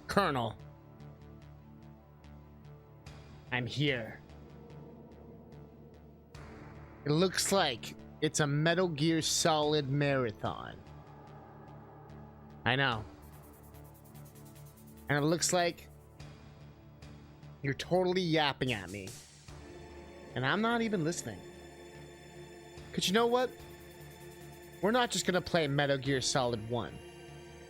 Colonel. I'm here. It looks like it's a Metal Gear Solid marathon. I know. And it looks like you're totally yapping at me. And I'm not even listening. Because you know what? We're not just going to play Metal Gear Solid 1.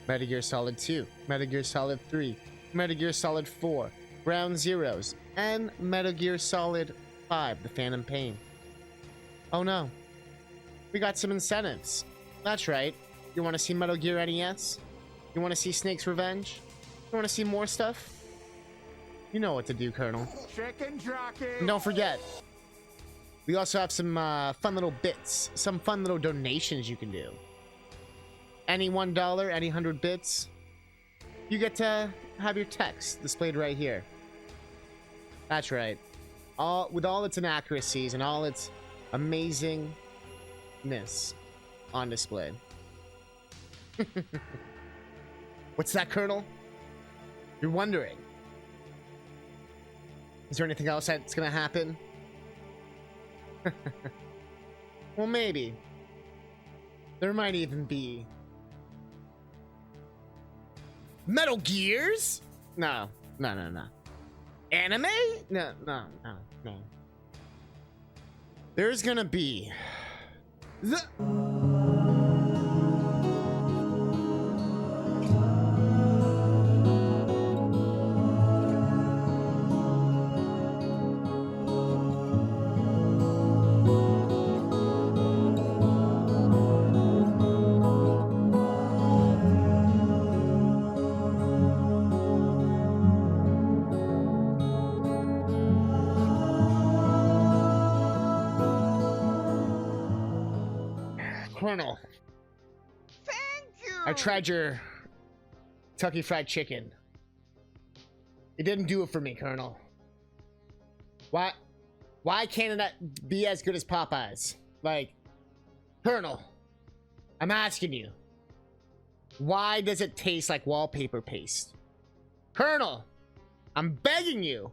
Metal Gear Solid 2. Metal Gear Solid 3. Metal Gear Solid 4. Ground Zeroes. And Metal Gear Solid 5. The Phantom Pain. Oh no. We got some incentives. That's right. You want to see Metal Gear NES? You want to see Snake's Revenge? You want to see more stuff? You know what to do, Colonel. Chicken jockey. And don't forget, we also have some fun little bits. Some fun little donations you can do. Any $1, any 100 bits, you get to have your text displayed right here. That's right. With all its inaccuracies and all its amazingness on display. What's that, Colonel? You're wondering. Is there anything else that's gonna happen? Well, maybe. There might even be Metal Gears? No. Anime? No. There's gonna be the Colonel. Thank you. I tried your Kentucky Fried Chicken. It didn't do it for me, Colonel. Why can't it be as good as Popeyes? Like, Colonel, I'm asking you. Why does it taste like wallpaper paste? Colonel, I'm begging you.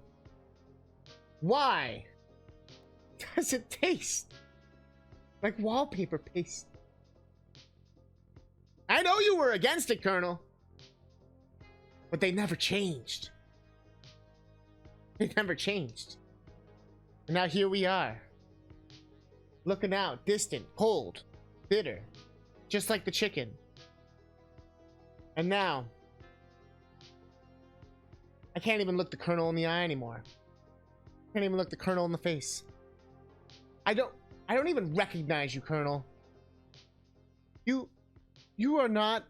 Why does it taste like wallpaper paste? I know you were against it, Colonel. But they never changed. They never changed. And now here we are. Looking out, distant, cold, bitter. Just like the chicken. And now, I can't even look the Colonel in the eye anymore. I can't even look the Colonel in the face. I don't even recognize you, Colonel. You are not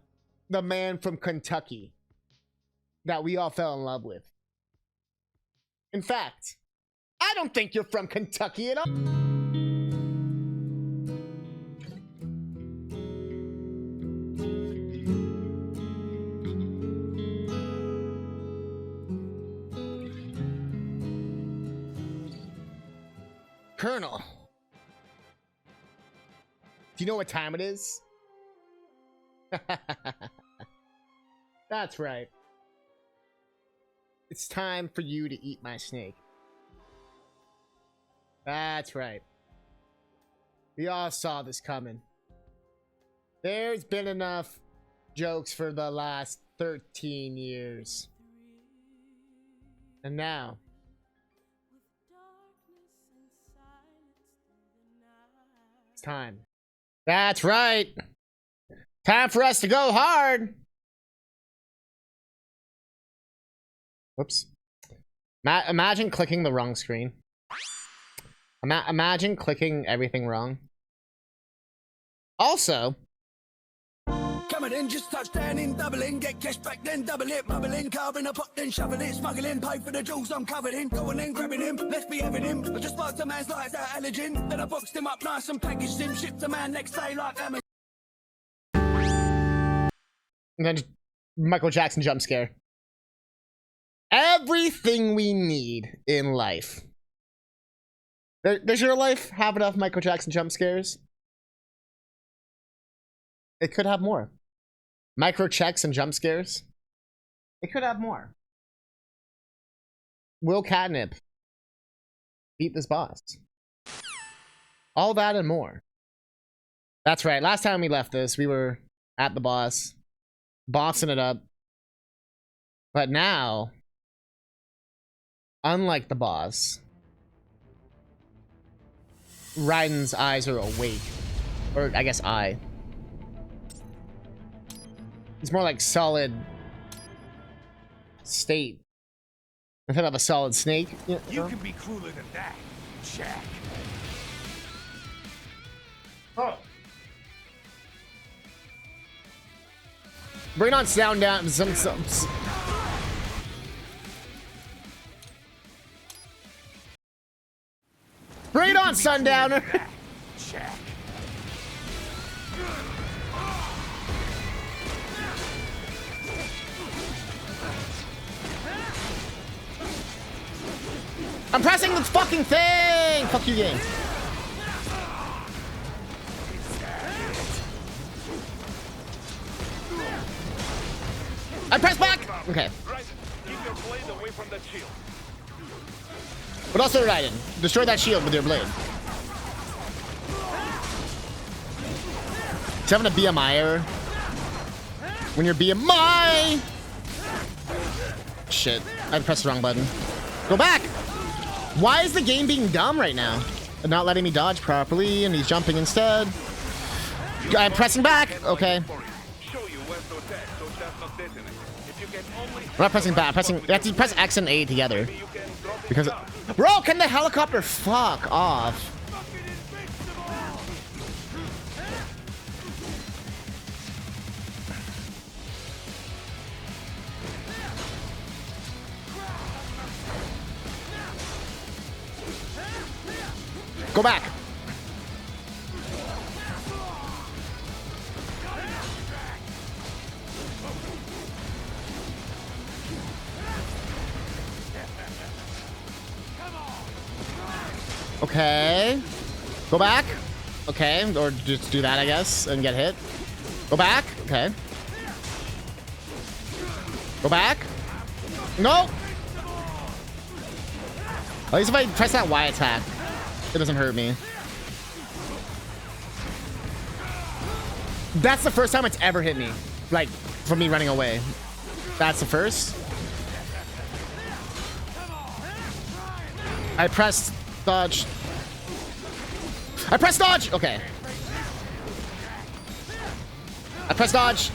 the man from Kentucky that we all fell in love with. In fact, I don't think you're from Kentucky at all. Colonel, do you know what time it is? That's right. It's time for you to eat my snake. That's right. We all saw this coming. There's been enough jokes for the last 13 years. And now, it's time. That's right. Time for us to go hard. Whoops. Imagine clicking the wrong screen. Imagine clicking everything wrong. Also, coming in, just touchdown in, doubling, get cash back, then double it, bubbling, carving a pot, then shovel it, smuggling, pay for the jewels I'm covered in, going in, grabbing him, let's be having him. I just sparked a man's lights out allergen, then I boxed him up nice and packaged him, shipped a man next day like Amazon. and then Michael Jackson jump scare. Everything we need in life. Does your life have enough Michael Jackson jump scares? It could have more. Micro checks and jump scares. It could have more. Will Catnip beat this boss? All that and more. That's right. Last time we left this, we were at the boss, bossing it up. But now, unlike the boss, Raiden's eyes are awake. Or, I guess, eye. It's more like solid state. Instead of a solid snake. You can be cooler than that, Jack. Oh. Bring on sound down. Bring it on, Sundowner. Jack. I'm pressing this fucking thing. Fuck you, game. I press back. Okay. Keep your blade away from that shield. But also, Raiden, destroy that shield with your blade. It's having a BMI error. When you're BMI. Shit, I pressed the wrong button. Go back. Why is the game being dumb right now? And not letting me dodge properly, and he's jumping instead. I'm pressing back. Okay. I'm not pressing back. I'm pressing. You have to press X and A together. Because, bro, can the helicopter fuck off? Go back. Okay. Go back. Okay. Or just do that, I guess, and get hit. Go back. Okay. Go back. No. At least if I press that Y attack, it doesn't hurt me. That's the first time it's ever hit me. Like, from me running away. That's the first. I pressed dodge. I pressed dodge! Okay. I pressed dodge.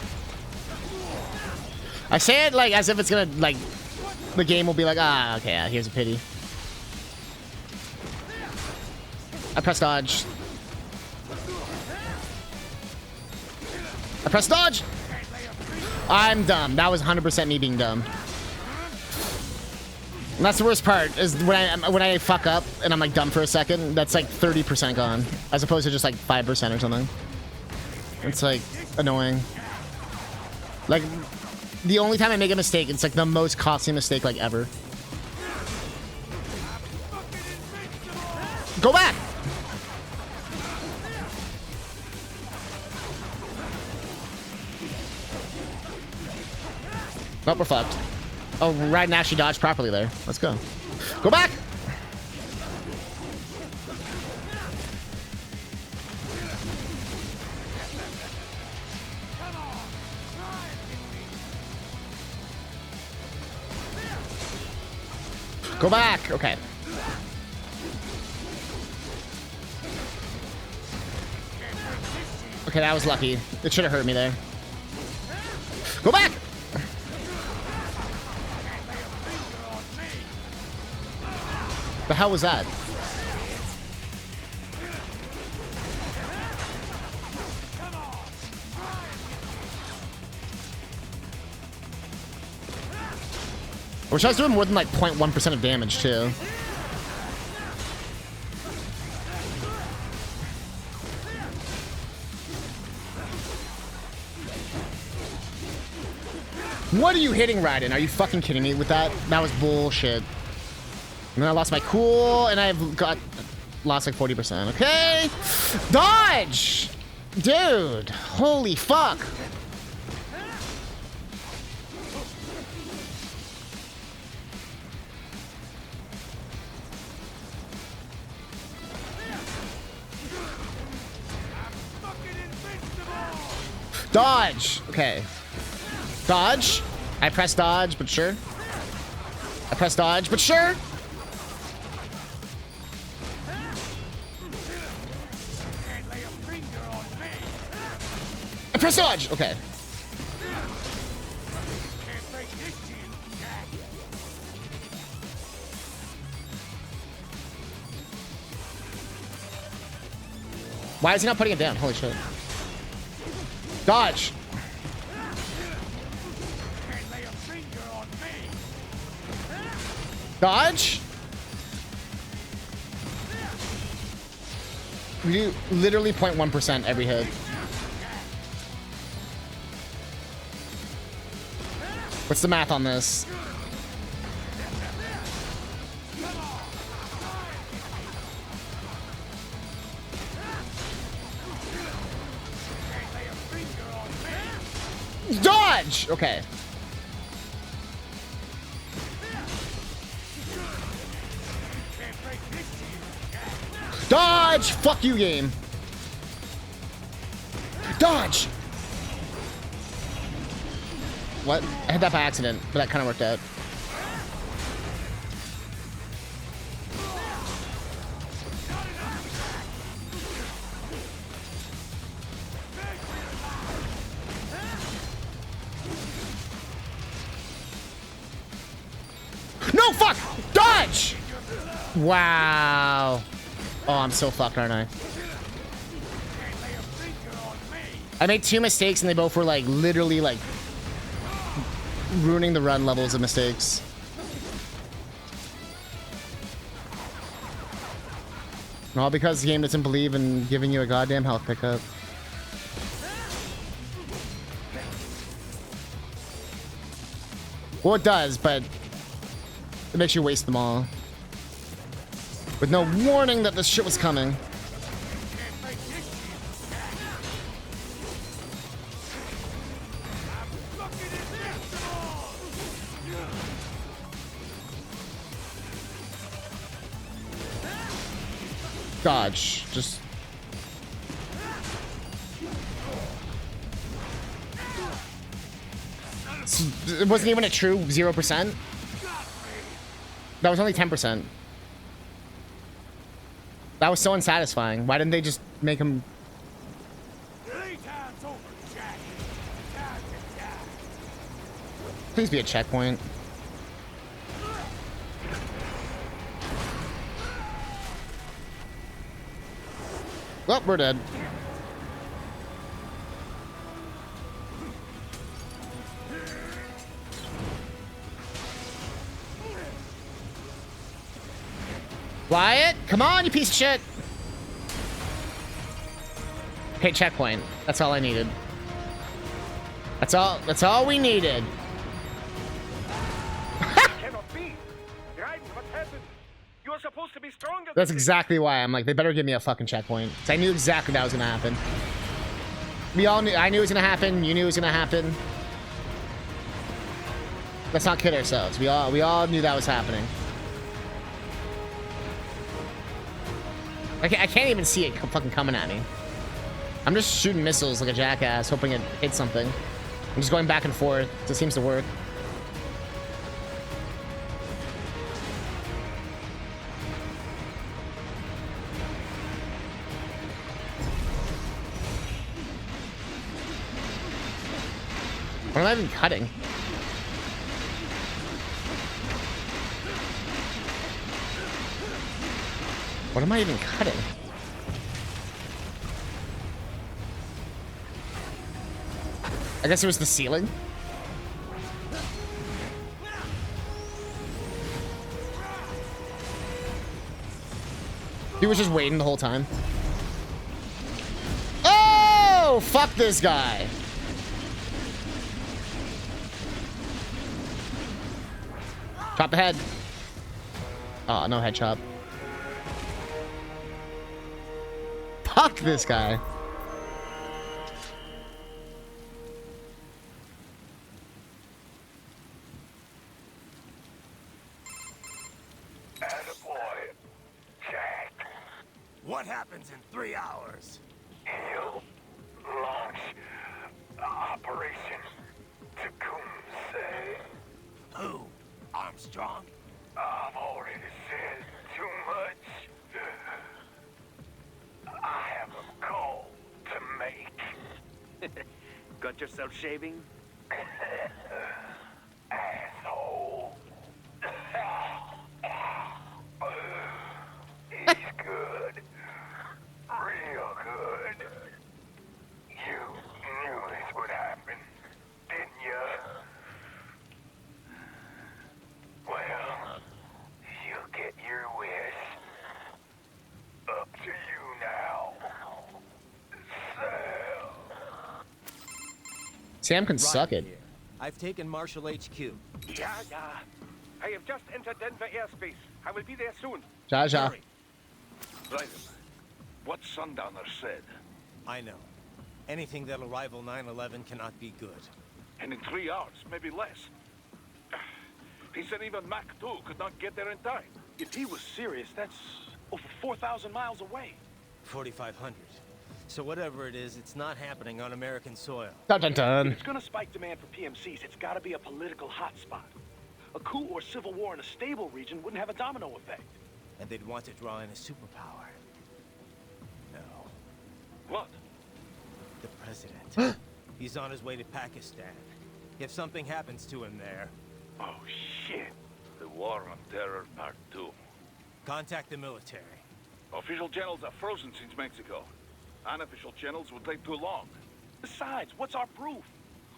I say it like as if it's gonna, like, the game will be like, ah, okay, yeah, here's a pity. I pressed dodge. I pressed dodge! I'm dumb. That was 100% me being dumb. And that's the worst part, is when I fuck up and I'm like dumb for a second, that's like 30% gone. As opposed to just like 5% or something. It's like annoying. Like, the only time I make a mistake, it's like the most costly mistake like ever. Go back! Oh, we're fucked. Oh, Raiden actually dodged properly there. Let's go. Go back! Go back! Okay. Okay, that was lucky. It should have hurt me there. Go back! The hell was that? I wish I was doing more than like 0.1% of damage too. What are you hitting, Raiden? Are you fucking kidding me with that? That was bullshit. And then I lost my cool, and I've lost like 40%. Okay, dodge, dude. Holy fuck. Dodge. Okay. Dodge. I press dodge, but sure. I press dodge, but sure. I press dodge. Okay. Why is he not putting it down? Holy shit. Dodge. Dodge. We do literally 0.1% every hit. What's the math on this? Dodge! Okay. Dodge! Fuck you, game. Dodge! What? I hit that by accident, but that kind of worked out. No, fuck! Dodge! Wow. Oh, I'm so fucked, aren't I? I made 2 mistakes and they both were like literally like ruining the run levels of mistakes. All because the game doesn't believe in giving you a goddamn health pickup. Well, it does, but it makes you waste them all. With no warning that this shit was coming. Dodge. Just... It wasn't even a true 0%. That was only 10%. That was so unsatisfying. Why didn't they just make him... Please be a checkpoint. Well, we're dead. Wyatt, come on, you piece of shit. Okay, checkpoint. That's all I needed. That's all we needed. Cannot be. Right? What happened? You were supposed to be stronger. That's exactly why I'm like, they better give me a fucking checkpoint. 'Cause I knew exactly that was gonna happen. We all knew, I knew it was gonna happen, you knew it was gonna happen. Let's not kid ourselves. We all knew that was happening. I can't even see it fucking coming at me. I'm just shooting missiles like a jackass, hoping it hits something. I'm just going back and forth. It seems to work. What am I even cutting? What am I even cutting? I guess it was the ceiling. He was just waiting the whole time. Oh, fuck this guy. Chop the head. Oh, no head chop. Fuck this guy. Attaboy. Jack. What happens in 3 hours? You launch got yourself shaving? Asshole. He's good. Real good. You knew this would happen, didn't you? Well, you get your wish. Up to you now. Sam. Sam can suck it. Here. I've taken Marshall HQ. Yeah. I have just entered Denver airspace. I will be there soon. Ja. Hurry. Right. What Sundowner said. I know. Anything that'll rival 9/11 cannot be good. And in 3 hours, maybe less. He said even Mach 2 could not get there in time. If he was serious, that's over 4,000 miles away. 4,500. So whatever it is, it's not happening on American soil. Dun dun dun. If it's gonna spike demand for PMCs, it's gotta be a political hotspot. A coup or civil war in a stable region wouldn't have a domino effect. And they'd want to draw in a superpower. No. What? The president. He's on his way to Pakistan. If something happens to him there, Oh, shit. The War on Terror Part 2. contact the military. Official channels are frozen since Mexico. Unofficial channels would take too long. Besides, what's our proof?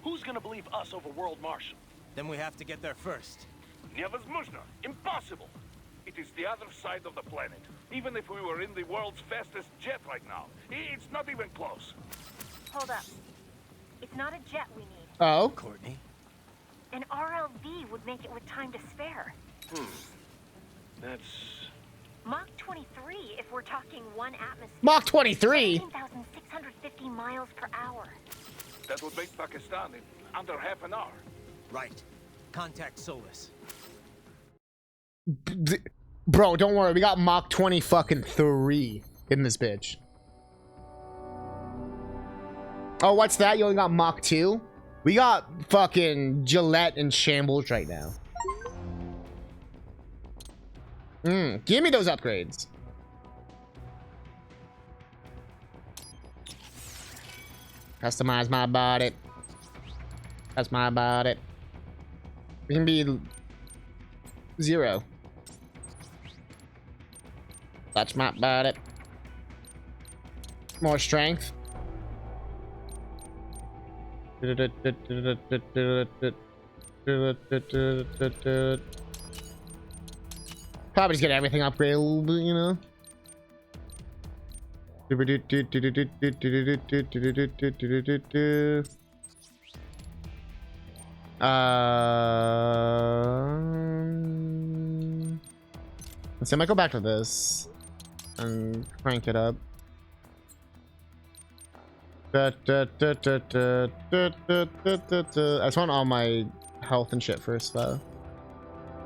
Who's gonna believe us over World Marshal? Then we have to get there first. Невозможно. Impossible. It is the other side of the planet. Even if we were in the world's fastest jet right now, it's not even close. Hold up. It's not a jet we need. Oh. Courtney? An RLV would make it with time to spare. That's... Mach 23 if we're talking 1 atmosphere. Mach 23. 17,650 miles per hour. That would make Pakistan in under half an hour. Right. Contact Solus. Bro, don't worry. We got Mach 20 fucking 3 in this bitch. Oh, what's that? You only got Mach 2? We got fucking Gillette in shambles right now. Give me those upgrades. Customize my body. That's my body. We can be 0. That's my body. More strength. Probably just get everything upgraded a little bit, you know. Let's see, I might go back to this and crank it up. I just want all my health and shit first, though.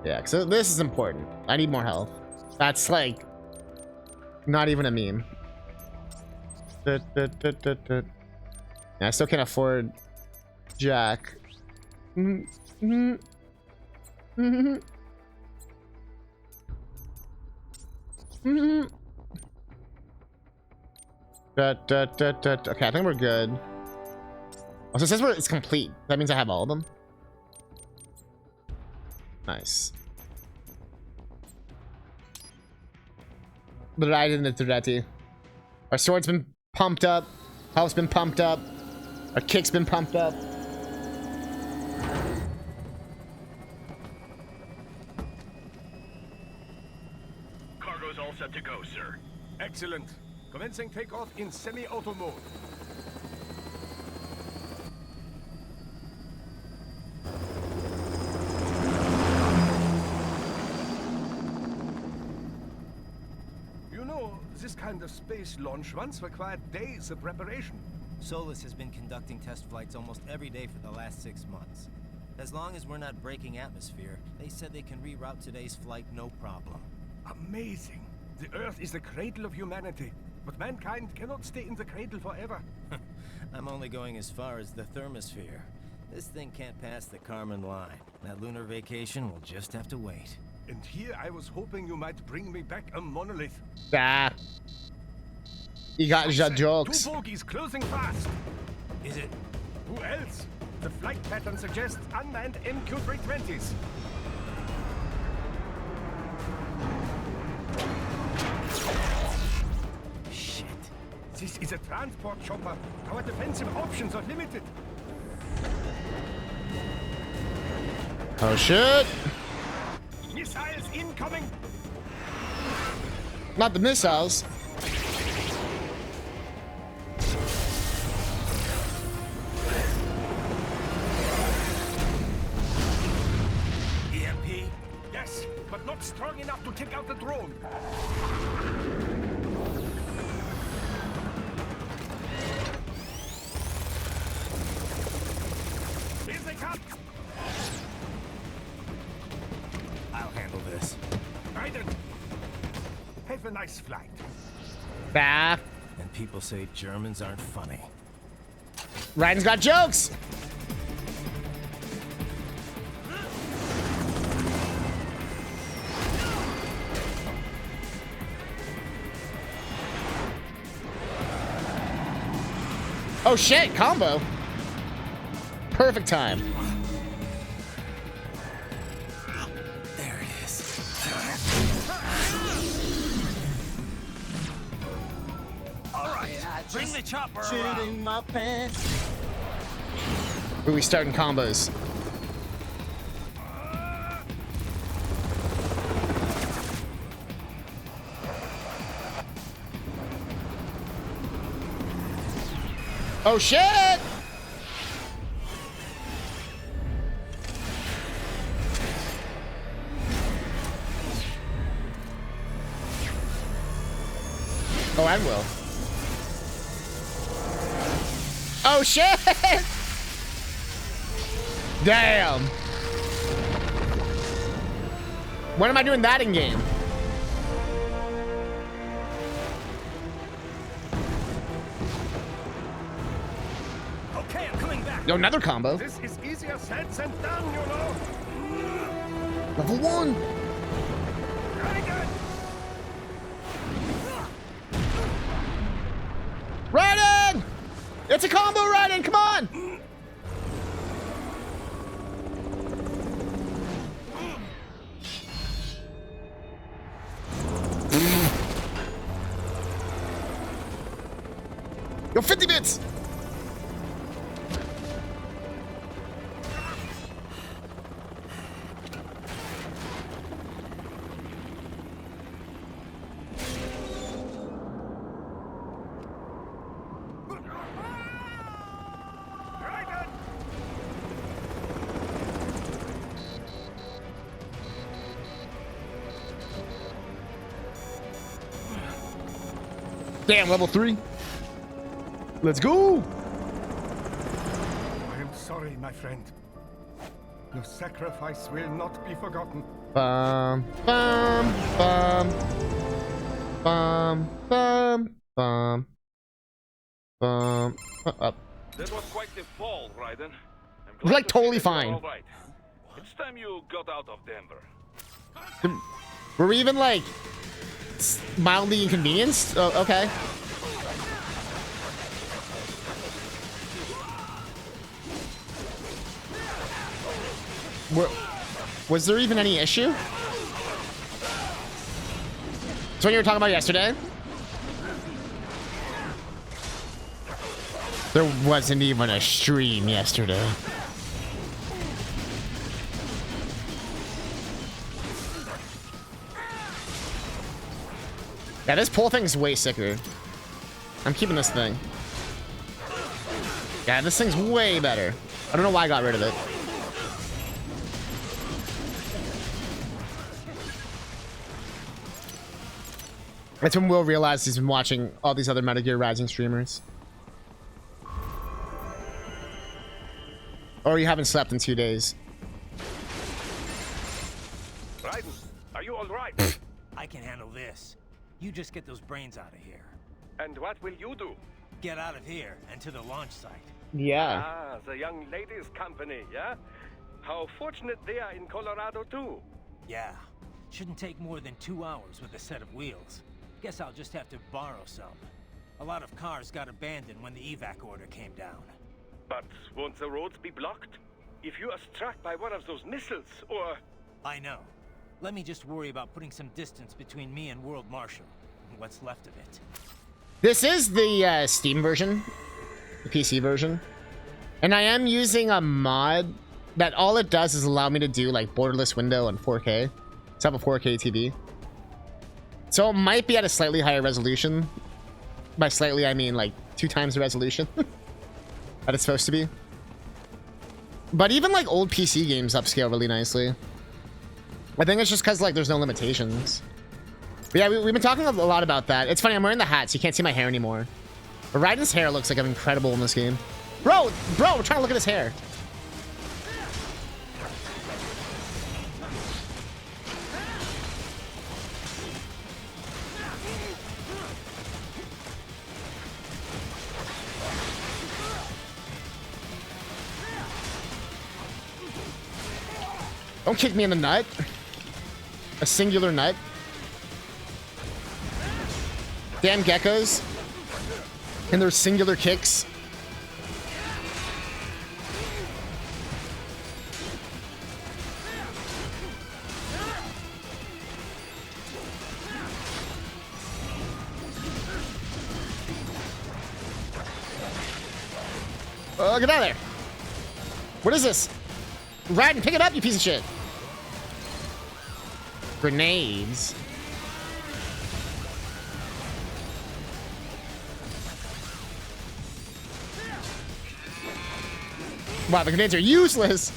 Yeah, because this is important. I need more health. That's like not even a meme. Yeah, I still can't afford Jack. Okay, I think we're good. Oh, so it says it's complete. That means I have all of them. Nice. But I didn't do that to you. Our sword's been pumped up. Health's been pumped up. Our kick's been pumped up. Cargo's all set to go, sir. Excellent. Commencing takeoff in semi-auto mode. You know, this kind of space launch once required days of preparation. Solus has been conducting test flights almost every day for the last 6 months. As long as we're not breaking atmosphere, they said they can reroute today's flight no problem. Amazing. The Earth is the cradle of humanity, but mankind cannot stay in the cradle forever. I'm only going as far as the thermosphere. This thing can't pass the Kármán line. That lunar vacation will just have to wait. And here I was hoping you might bring me back a monolith. Ah. You got the jokes. 2 bogies closing fast. Is it Who else? The flight pattern suggests unmanned MQ-320s. Shit. This is a transport chopper. Our defensive options are limited. Oh shit! Missiles incoming! Not the missiles. EMP? Yes, but not strong enough to take out the drone. Here they come! I'll handle this. Raiden! Have a nice flight. Bah. And people say Germans aren't funny. Ryan's got jokes. Oh shit, combo. Perfect time. There it is. All right, bring the chopper around. my pants. Are we starting combos? Oh shit! Oh, I will. Oh shit! Damn! When am I doing that in game? Okay, I'm coming back. Yo, another combo. This is easier said than done, you know. Level 1. Very good. Raiden! It's a combo, Raiden! Come on! Yo, 50 bits! Raiden! Damn, level 3. Let's go! I am sorry, my friend. Your sacrifice will not be forgotten. Bum, bum, bum. Bum, bum, bum. Bum. Up. That was quite the fall, Raiden. I'm We're, like, to see totally that you're fine. all right. It's time you got out of Denver. Were we even, like, mildly inconvenienced? Oh, okay. Was there even any issue? That's what you were talking about yesterday? There wasn't even a stream yesterday. Yeah, this pull thing's way sicker. I'm keeping this thing. Yeah, this thing's way better. I don't know why I got rid of it. That's when Will realized he's been watching all these other Metal Gear Rising streamers. Or you haven't slept in 2 days. Raiden, are you all right? I can handle this. You just get those brains out of here. And what will you do? Get out of here and to the launch site. Yeah. Ah, the young ladies' company, yeah? How fortunate they are in Colorado, too. Yeah. Shouldn't take more than 2 hours with a set of wheels. Guess I'll just have to borrow some. A lot of cars got abandoned when the evac order came down. But won't the roads be blocked? If you are struck by one of those missiles, or... I know. Let me just worry about putting some distance between me and World Marshal. What's left of it. This is the Steam version, the PC version. And I am using a mod that all it does is allow me to do like borderless window and 4K. So I have a 4K TV. So it might be at a slightly higher resolution. By slightly, I mean like 2 times the resolution that it's supposed to be. But even like old PC games upscale really nicely. I think it's just because like there's no limitations. But yeah, we've been talking a lot about that. It's funny, I'm wearing the hat, so you can't see my hair anymore. But Raiden's hair looks like I'm incredible in this game. Bro, we're trying to look at his hair. Don't kick me in the nut. A singular nut. Damn geckos. And their singular kicks. Oh, get out of there. What is this? Raiden, pick it up, you piece of shit. Grenades. Wow, the grenades are useless.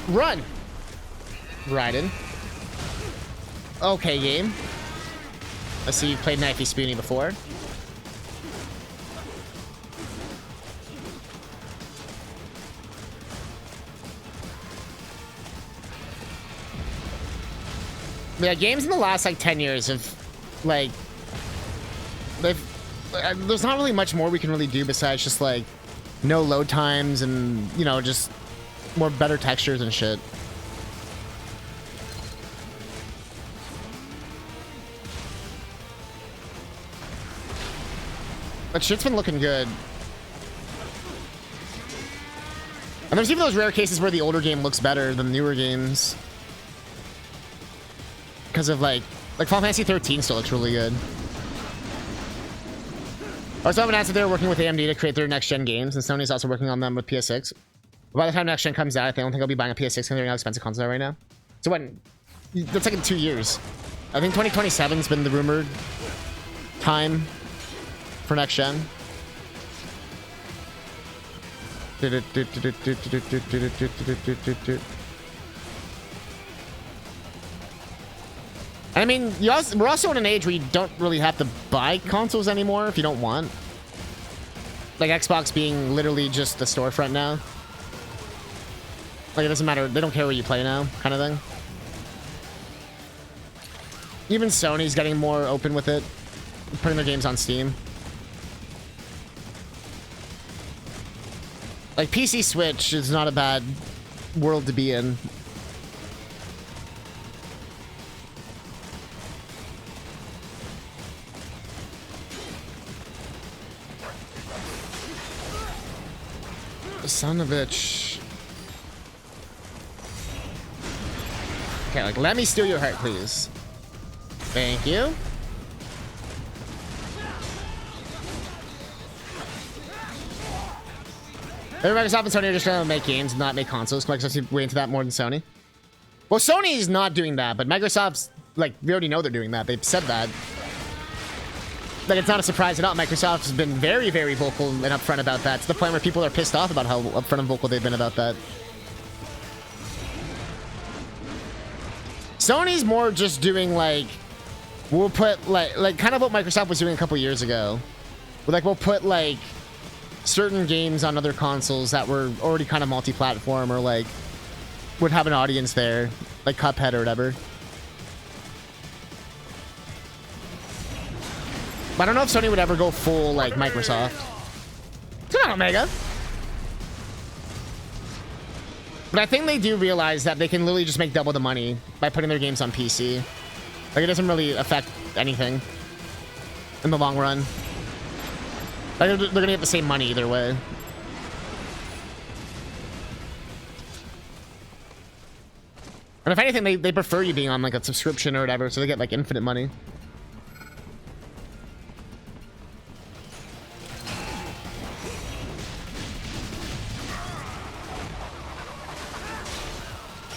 Run! Raiden. Okay, game. Let's see, you've played Knifey Spoony before. Yeah, games in the last like 10 years have like there's not really much more we can really do besides just like no load times and, you know, just more better textures and shit. But shit's been looking good. And there's even those rare cases where the older game looks better than newer games. Because of like Final Fantasy 13 still looks really good. Also, I've announced that they're working with AMD to create their next-gen games, and Sony's also working on them with PS6. By the time next-gen comes out, I don't think I'll be buying a PS6 because they're how expensive consoles are right now. So when... That's like in 2 years. I think 2027's been the rumored time for next-gen. I mean, we're also in an age where you don't really have to buy consoles anymore if you don't want. Like Xbox being literally just the storefront now. Like it doesn't matter, they don't care where you play now, kind of thing. Even Sony's getting more open with it, putting their games on Steam. Like PC Switch is not a bad world to be in. Son of a bitch. Okay, like, let me steal your heart, please. Thank you. Microsoft and Sony are just gonna make games and not make consoles. Microsoft's way into that more than Sony. Well, Sony's not doing that, but Microsoft's, like, we already know they're doing that. They've said that. Like, it's not a surprise at all. Microsoft's been very, very vocal and upfront about that, to the point where people are pissed off about how upfront and vocal they've been about that. Sony's more just doing, like, we'll put, like kind of what Microsoft was doing a couple years ago. Like, we'll put, like, certain games on other consoles that were already kind of multi-platform or, like, would have an audience there, like Cuphead or whatever. But I don't know if Sony would ever go full, like, Microsoft. It's not Omega. But I think they do realize that they can literally just make double the money by putting their games on PC. Like, it doesn't really affect anything in the long run. Like, they're gonna get the same money either way. And if anything, they prefer you being on, like, a subscription or whatever, so they get, like, infinite money.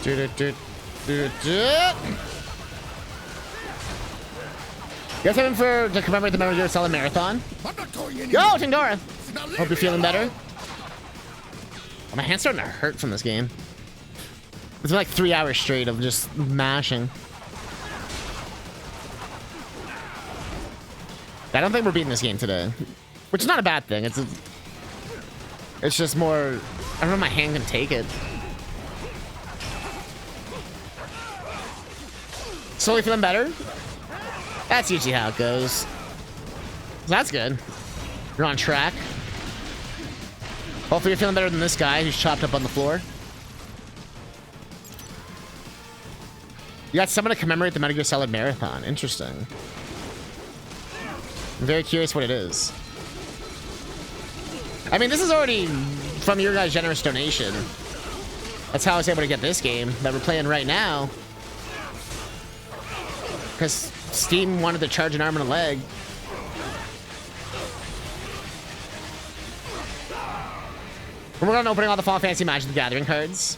You guys having to commemorate the Metal Gear Solid Marathon? Yo, Tindora! Hope you're feeling better. Oh, my hand's starting to hurt from this game. It's been like 3 hours straight of just mashing. I don't think we're beating this game today, which is not a bad thing. It's just more, I don't know if my hand can take it. Slowly feeling better? That's usually how it goes. That's good. You're on track. Hopefully you're feeling better than this guy who's chopped up on the floor. You got someone to commemorate the Metal Gear Solid Marathon. Interesting. I'm very curious what it is. I mean, this is already from your guys' generous donation. That's how I was able to get this game that we're playing right now. Because Steam wanted to charge an arm and a leg. We're on opening all the Final Fantasy Magic the Gathering cards.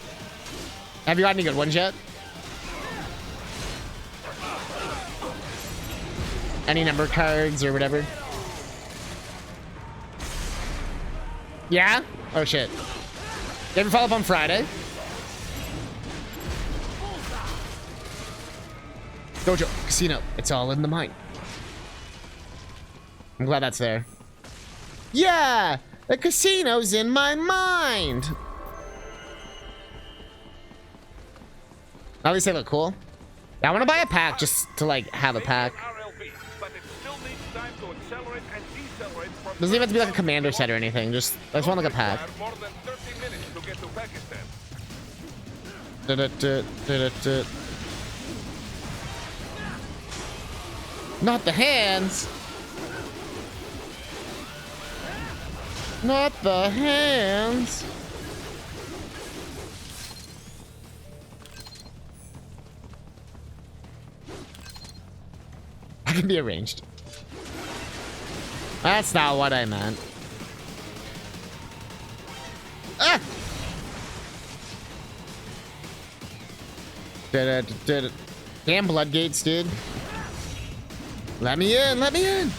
Have you got any good ones yet? Any number cards or whatever? Yeah? Oh shit. You ever follow up on Friday? Dojo, casino, it's all in the mind. I'm glad that's there. Yeah! The casino's in my mind! At least they look cool. Yeah, I want to buy a pack just to, like, have a pack. Doesn't even have to be like a commander set or anything. Just, I just want like a pack. Not the hands. Not the hands. I can be arranged. That's not what I meant. Ah! Damn blood gates, dude. Let me in, let me in. I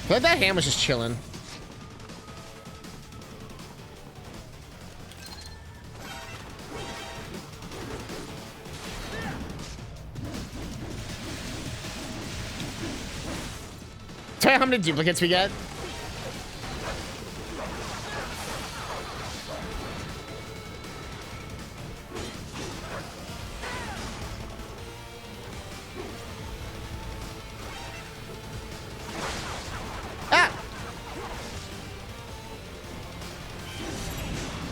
feel like that hand was just chilling. Tell you how many duplicates we get. Ah!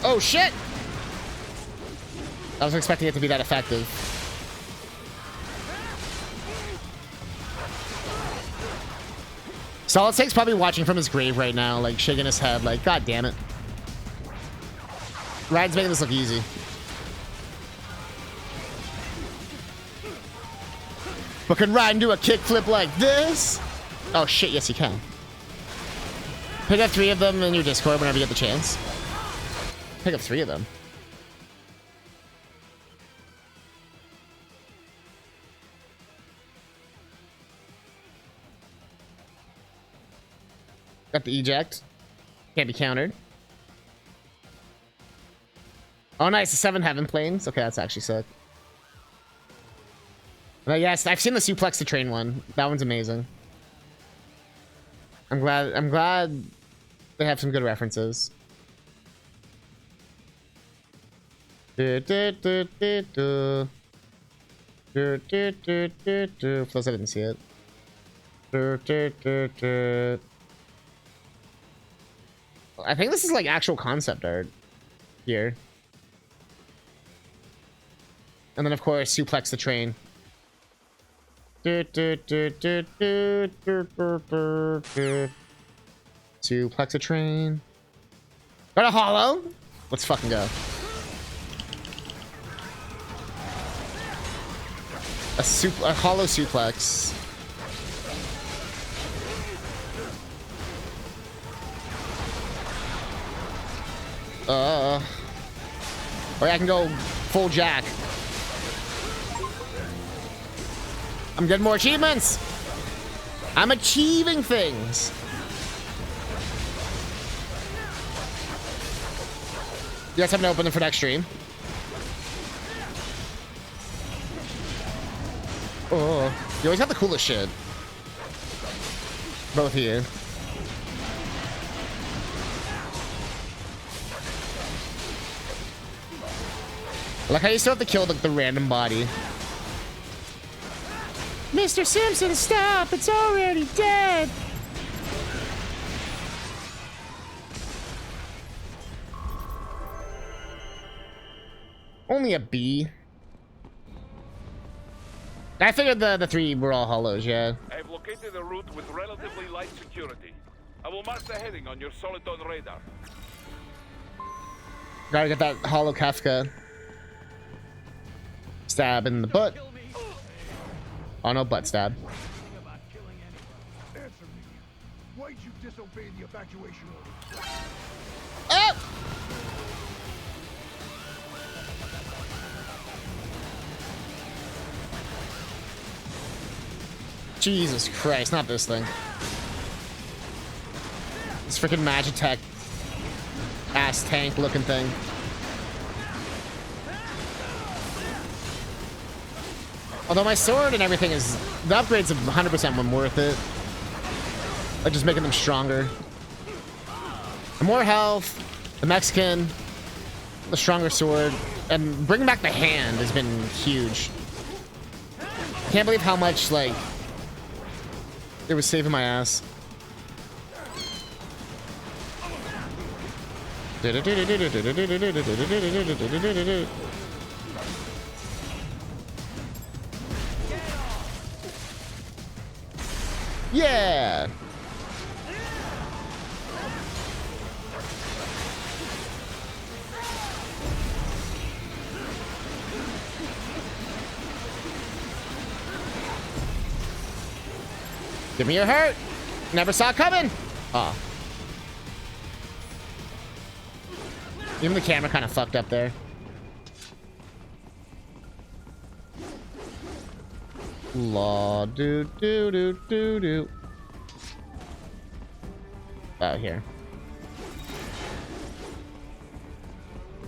Oh shit! I was expecting it to be that effective. Solid Snake's probably watching from his grave right now, like shaking his head, like, God damn it. Ryan's making this look easy. But can Ryan do a kickflip like this? Oh shit, yes he can. Pick up 3 of them in your Discord whenever you get the chance. Pick up 3 of them. Got the eject. Can't be countered. Oh, nice. The 7 heaven planes. Okay, that's actually sick. But yes, I've seen the suplex to train one. That one's amazing. I'm glad they have some good references. For those I didn't see it. I think this is like actual concept art here. And then of course suplex the train. Suplex a train. Got a hollow? Let's fucking go. A hollow suplex. Or I can go full jack. I'm getting more achievements. I'm achieving things. You guys haven't opened it for next stream. Oh, you always have the coolest shit. Both of you. I like how you still have to kill the random body. Mr. Simpson, stop! It's already dead! Only a B. I figured the three were all hollows, yeah. I have located a route with relatively light security. I will mark the heading on your Soliton radar. Gotta get that hollow Kafka. Stab in the butt. Oh no, butt stab. Answer me. Why'd you disobey the evacuation order? Oh! Jesus Christ, not this thing. This freaking Magitech ass tank looking thing. Although my sword and everything is... The upgrades have 100% been worth it. Like just making them stronger. The more health, the Mexican, the stronger sword, and bringing back the hand has been huge. Can't believe how much, like... It was saving my ass. Yeah. Give me your hurt. Never saw it coming. Aw. Even the camera kind of fucked up there. Law do do do do do. Oh, here.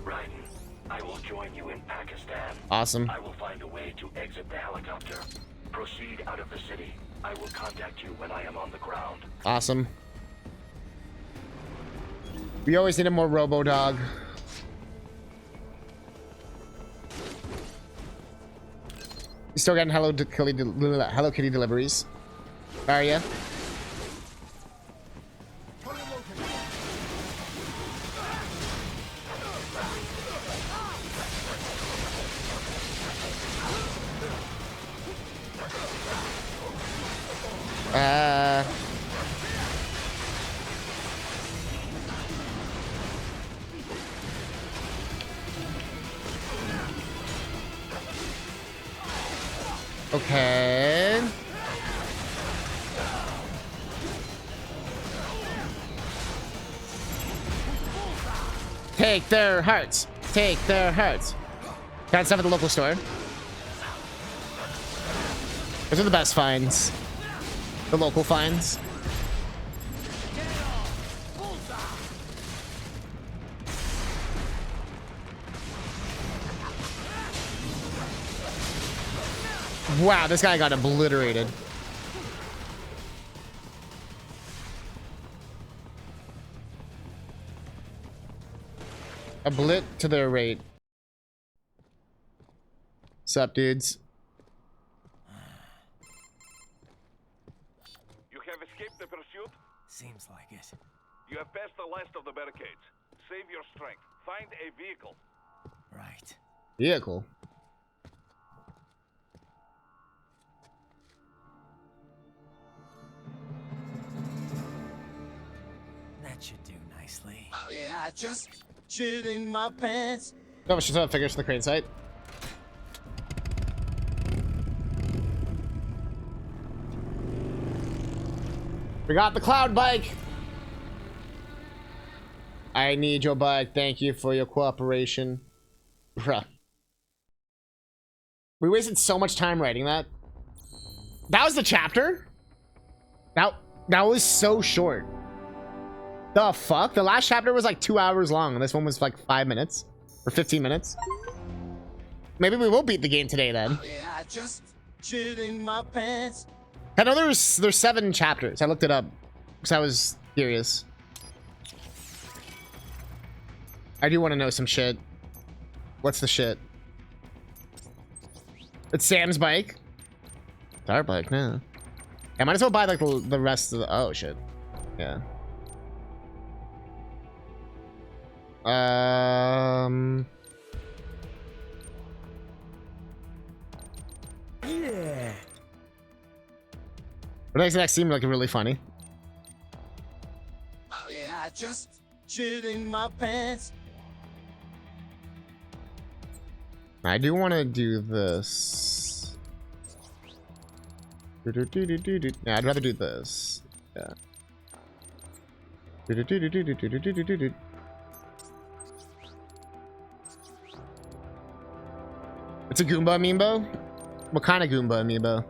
Raiden, I will join you in Pakistan. Awesome. I will find a way to exit the helicopter. Proceed out of the city. I will contact you when I am on the ground. Awesome. We always needed more Robo-Dog. You still getting Hello Kitty deliveries? Are ya? Okay. Take their hearts. Take their hearts. Got stuff at the local store. Those are the best finds. The local finds. Wow, this guy got obliterated. A blit to their rate. Sup, dudes? escaped the pursuit? Seems like it. You have passed the last of the barricades. Save your strength. Find a vehicle. Right. Vehicle. That should do nicely. Yeah, I just shit in my pants. No, she's not figures to the crane site. We got the cloud bike. I need your bike. Thank you for your cooperation. Bruh. We wasted so much time writing that. That was the chapter? That was so short. The fuck? The last chapter was like 2 hours long, and this one was like 5 minutes. Or 15 minutes. Maybe we will beat the game today then. Yeah, I just shit in my pants. I know there's 7 chapters. I looked it up because I was curious. I do want to know some shit. What's the shit? It's Sam's bike. It's our bike now. I might as well buy like the rest of the. Oh shit. Yeah. Yeah. What makes that seem like really funny? Yeah, I just shit in my pants. I do want to do this. Yeah, I'd rather do this. Yeah. It's a Goomba amiibo? What kind of Goomba amiibo?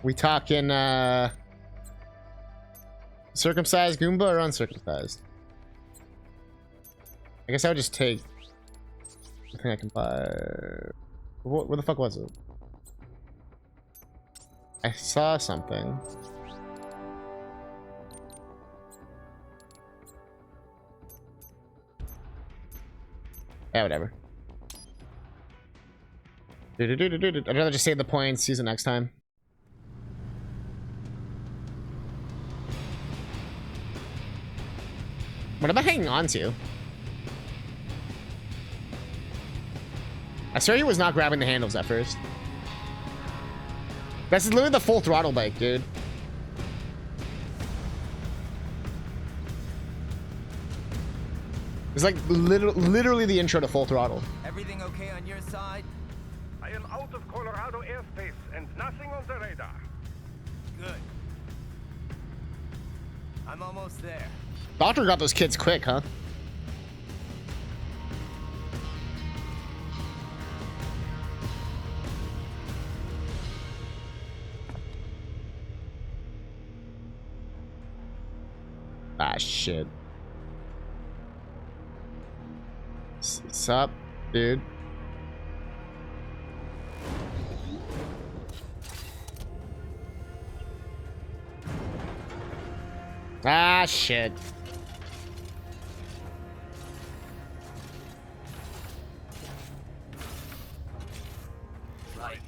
We talking circumcised Goomba or uncircumcised? I guess I would just take the thing I can buy. Where the fuck was it? I saw something. Yeah, whatever. I'd rather just save the points, use it next time. What am I hanging on to? I swear he was not grabbing the handles at first. That's literally the full throttle bike, dude. It's like literally the intro to Full Throttle. Everything okay on your side? I am out of Colorado airspace and nothing on the radar. Good. I'm almost there. Doctor got those kids quick, huh? Ah, shit. What's up, dude? Ah, shit. Right.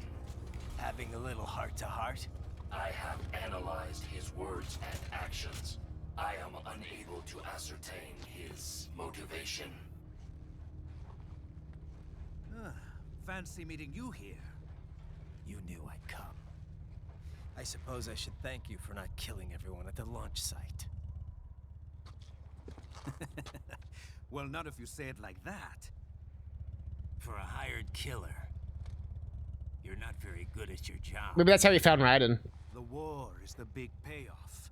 Having a little heart-to-heart? I have analyzed his words and actions. I am unable to ascertain his motivation. Fancy meeting you here. You knew I'd come. I suppose I should thank you for not killing everyone at the launch site. Well, not if you say it like that. For a hired killer, you're not very good at your job. Maybe that's how he found Raiden. The war is the big payoff.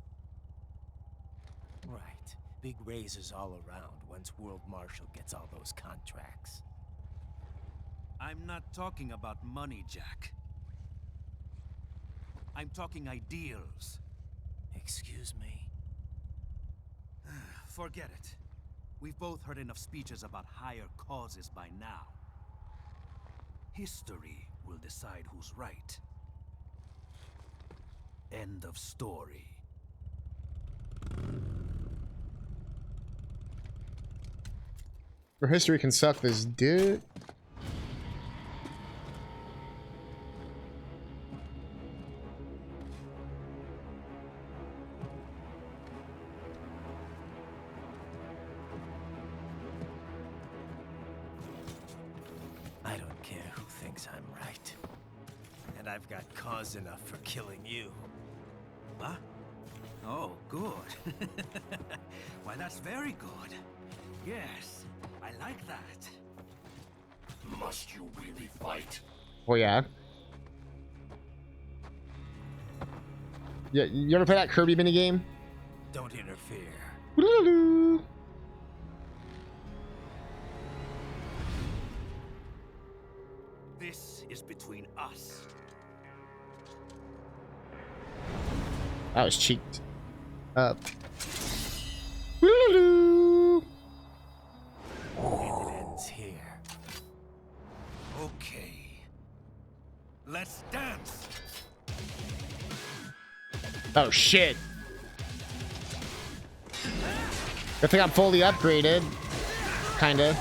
Right. Big raises all around once World Marshal gets all those contracts. I'm not talking about money, Jack. I'm talking ideals. Excuse me? Forget it. We've both heard enough speeches about higher causes by now. History will decide who's right. End of story. Your history can suck this dick. thinks I'm right. And I've got cause enough for killing you. What? Oh, good. Why, that's very good. Yes, I like that. Must you really fight? Oh yeah. Yeah, you ever play that Kirby minigame? Don't interfere. Woo-loo-loo. This is between us. That was cheeked up. Woo-loo-loo. And it ends here. Okay. Let's dance. Oh shit. Good thing I'm fully upgraded. Kinda.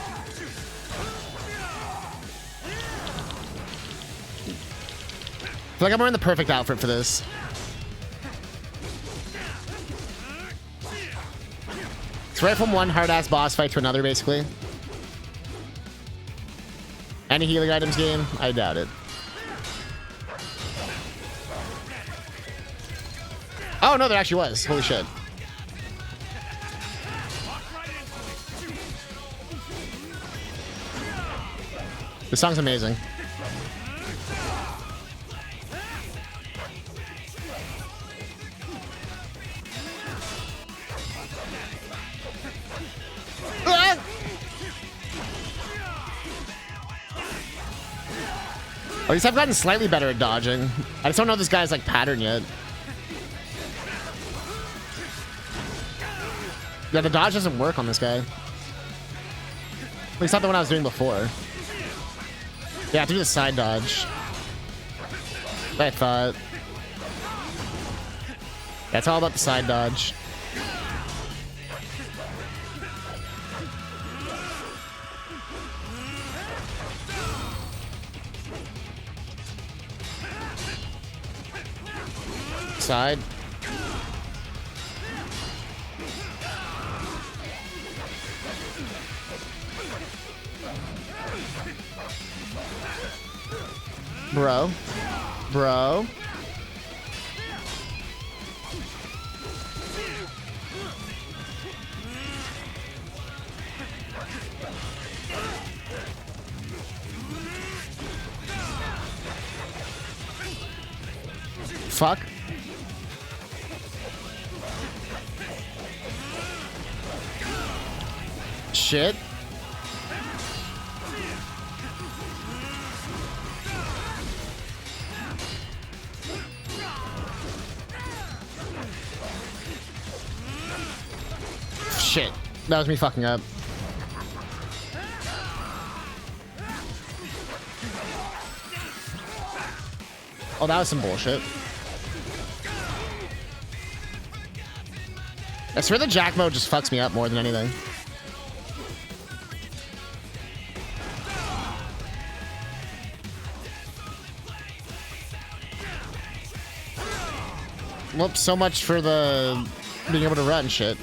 I feel like I'm wearing the perfect outfit for this. It's right from one hard-ass boss fight to another, basically. Any healing items game? I doubt it. Oh, no, there actually was. Holy shit. This song's amazing. Ah! At least I've gotten slightly better at dodging. I just don't know this guy's like pattern yet. Yeah, the dodge doesn't work on this guy. At least not the one I was doing before. Yeah, I have to do the side dodge. I thought. That's all about the side dodge. Side. Bro. Bro. Fuck. Shit. Shit. That was me fucking up. Oh, that was some bullshit. I swear the jack mode just fucks me up more than anything. Whoops, so much for the being able to run shit.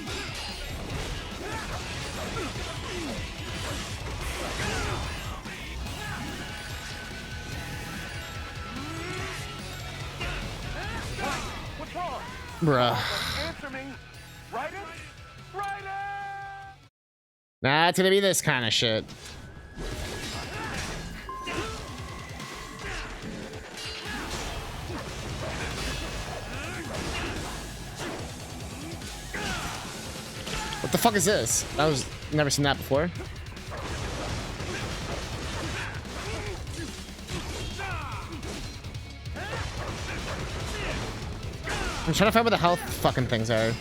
What's wrong? Bruh. Answer me. Right it? Right it! Nah, it's gonna be this kind of shit. What the fuck is this? I was never seen that before. I'm trying to find where the health fucking things are.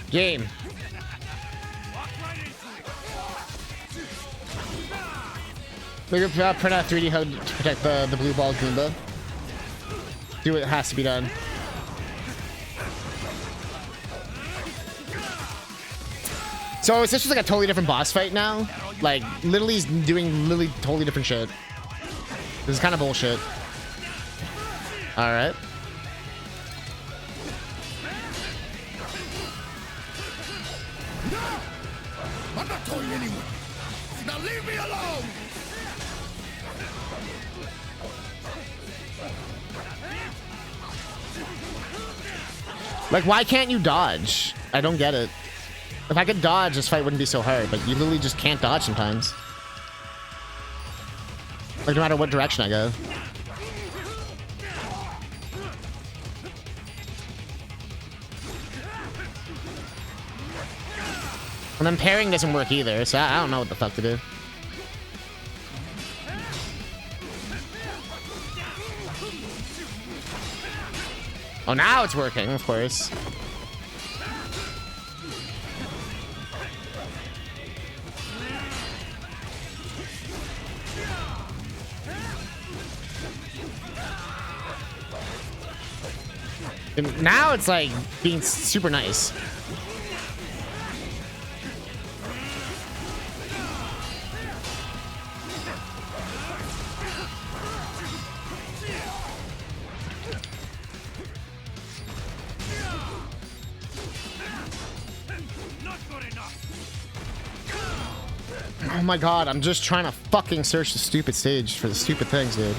Game. Maybe print out 3D HUD to protect the blue ball Goomba. Do what has to be done. So is this just like a totally different boss fight now? Like, literally he's doing literally totally different shit. This is kind of bullshit. Alright. toy anyway. Now leave me alone! Like, why can't you dodge? I don't get it. If I could dodge, this fight wouldn't be so hard, but you literally just can't dodge sometimes. Like, no matter what direction I go. And then parrying doesn't work either, so I don't know what the fuck to do. Oh, now it's working, of course. And now it's like being super nice. Oh my god, I'm just trying to fucking search the stupid stage for the stupid things, dude.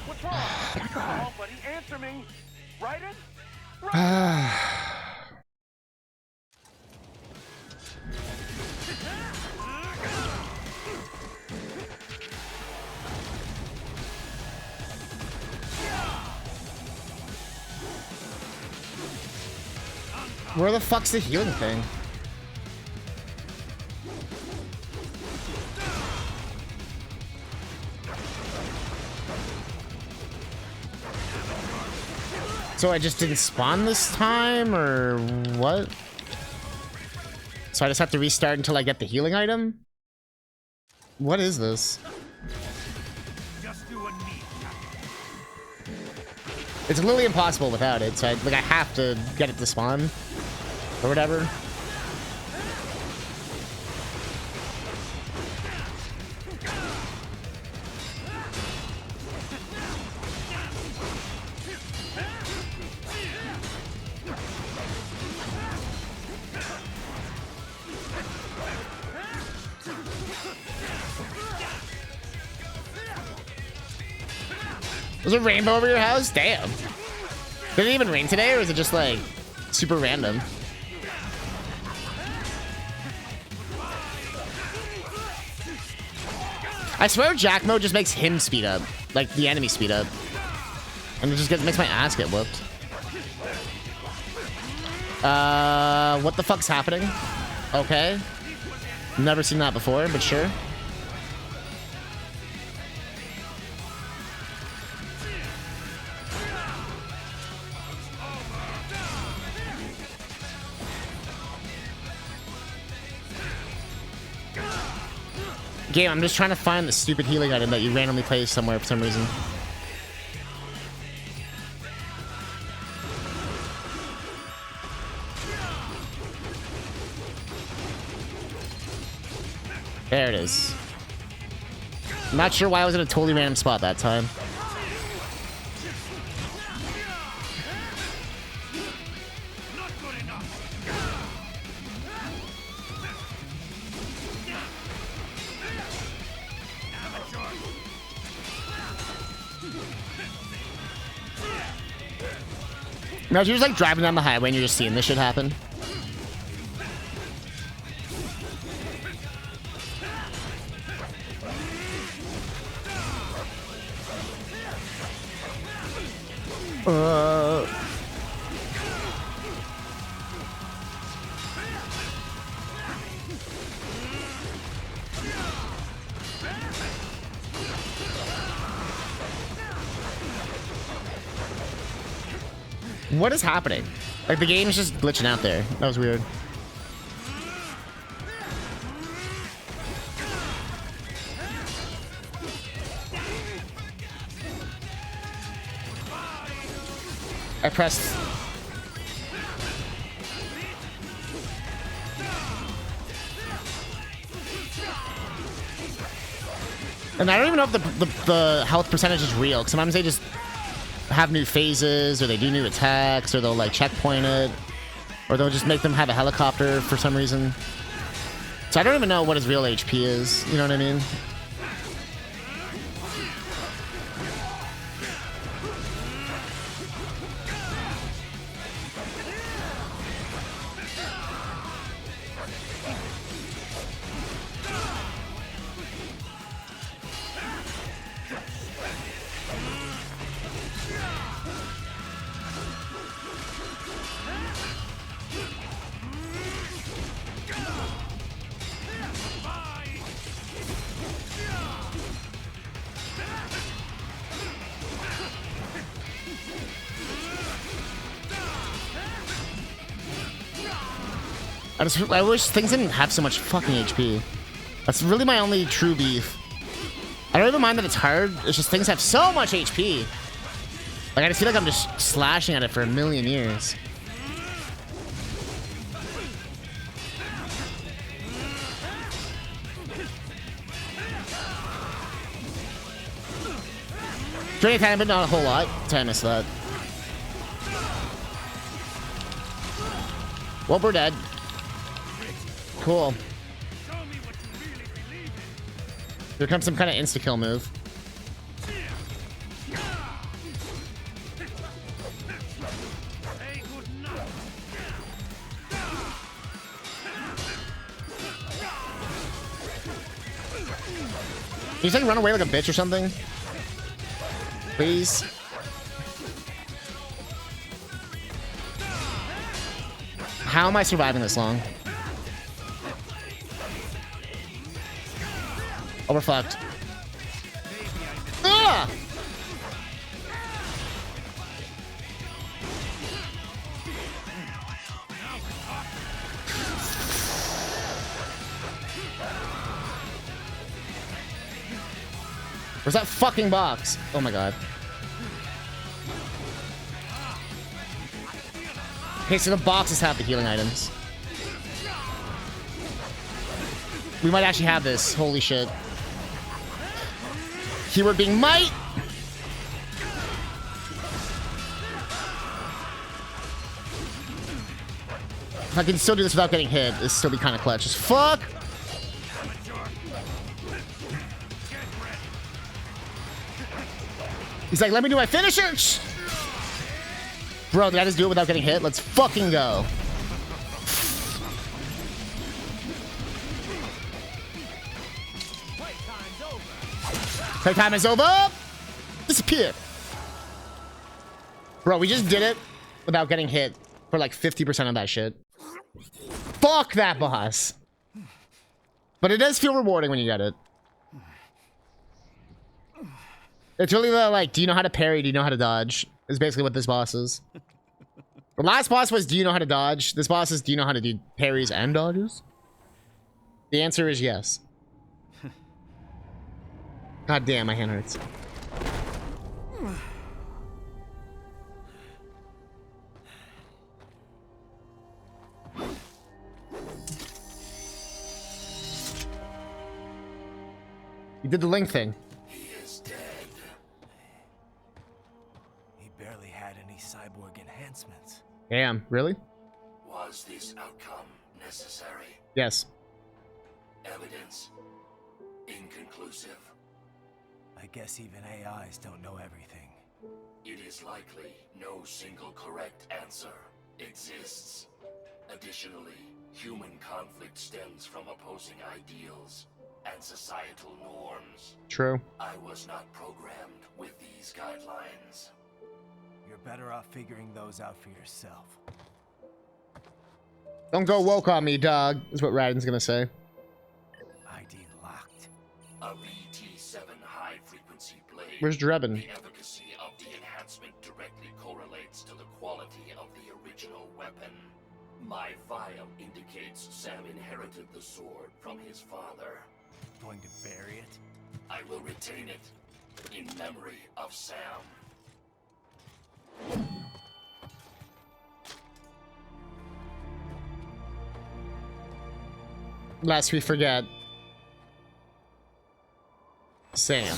What's wrong? Oh, buddy, answer me. Raiden? Where the fuck's the healing thing? So I just didn't spawn this time, or what? So I just have to restart until I get the healing item? What is this? It's literally impossible without it, so I have to get it to spawn. Or whatever. Was it rainbow over your house? Damn. Did it even rain today, or is it just like super random? I swear Jack mode just makes him speed up, like the enemy speed up, and it just makes my ass get whooped. What the fuck's happening? Okay, never seen that before, but sure. Game, I'm just trying to find the stupid healing item that you randomly place somewhere for some reason. There it is. I'm not sure why I was in a totally random spot that time. No, you're just like driving down the highway and you're just seeing this shit happen. What is happening? Like, the game is just glitching out there. That was weird. I pressed... And I don't even know if the health percentage is real. 'Cause sometimes they just have new phases, or they do new attacks, or they'll like checkpoint it, or they'll just make them have a helicopter for some reason. So I don't even know what his real HP is. You know what I mean? I wish things didn't have so much fucking HP. That's really my only true beef. I don't even mind that it's hard. It's just things have so much HP. Like, I just feel like I'm just slashing at it for a million years. Drain time, but not a whole lot. I missed that. Well, we're dead. Cool. Here comes some kind of insta-kill move. Can you just like run away like a bitch or something? Please? How am I surviving this long? Oh, we're fucked. Ah! Where's that fucking box? Oh my god. Okay, so the boxes have the healing items. We might actually have this. Holy shit. Keyword being might. If I can still do this without getting hit, this still be kind of clutch as fuck. He's like, let me do my finisher. Bro, did I just do it without getting hit? Let's fucking go. Playtime is over. Disappear. Bro, we just did it without getting hit for like 50% of that shit. Fuck that boss. But it does feel rewarding when you get it. It's really the, like, do you know how to parry? Do you know how to dodge? Is basically what this boss is. The last boss was, do you know how to dodge? This boss is, do you know how to do parries and dodges? The answer is yes. God damn, my hand hurts. You did the Link thing. He is dead. He barely had any cyborg enhancements. Damn, really? Was this outcome necessary? Yes. Evidence inconclusive. I guess even AIs don't know everything. It is likely no single correct answer exists. Additionally, human conflict stems from opposing ideals and societal norms. True. I was not programmed with these guidelines. You're better off figuring those out for yourself. Don't go woke on me, dog, is what Radin's gonna say. ID locked. A VT7 high-frequency blade. Where's Drebin? The efficacy of the enhancement directly correlates to the quality My vial indicates Sam inherited the sword from his father. Going to bury it? I will retain it in memory of Sam. Lest we forget. Sam.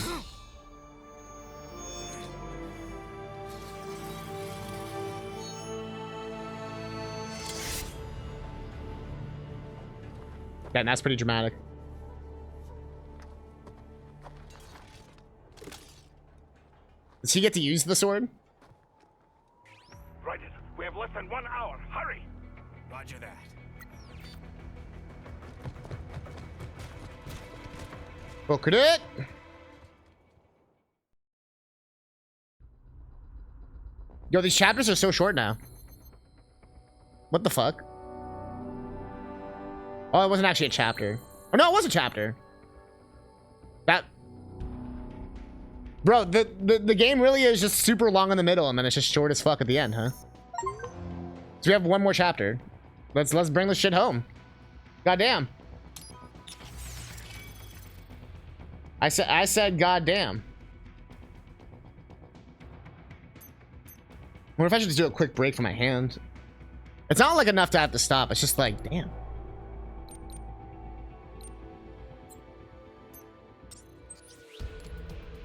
Yeah, that's pretty dramatic. Does he get to use the sword? Right, we have less than 1 hour. Hurry! Roger that. Look at it. Yo, these chapters are so short now. What the fuck? Oh, it wasn't actually a chapter. Oh, no, it was a chapter. That... Bro, the game really is just super long in the middle, and then it's just short as fuck at the end, huh? So we have one more chapter. Let's bring this shit home. Goddamn. I said goddamn. I wonder if I should just do a quick break for my hand. It's not like enough to have to stop. It's just like, damn.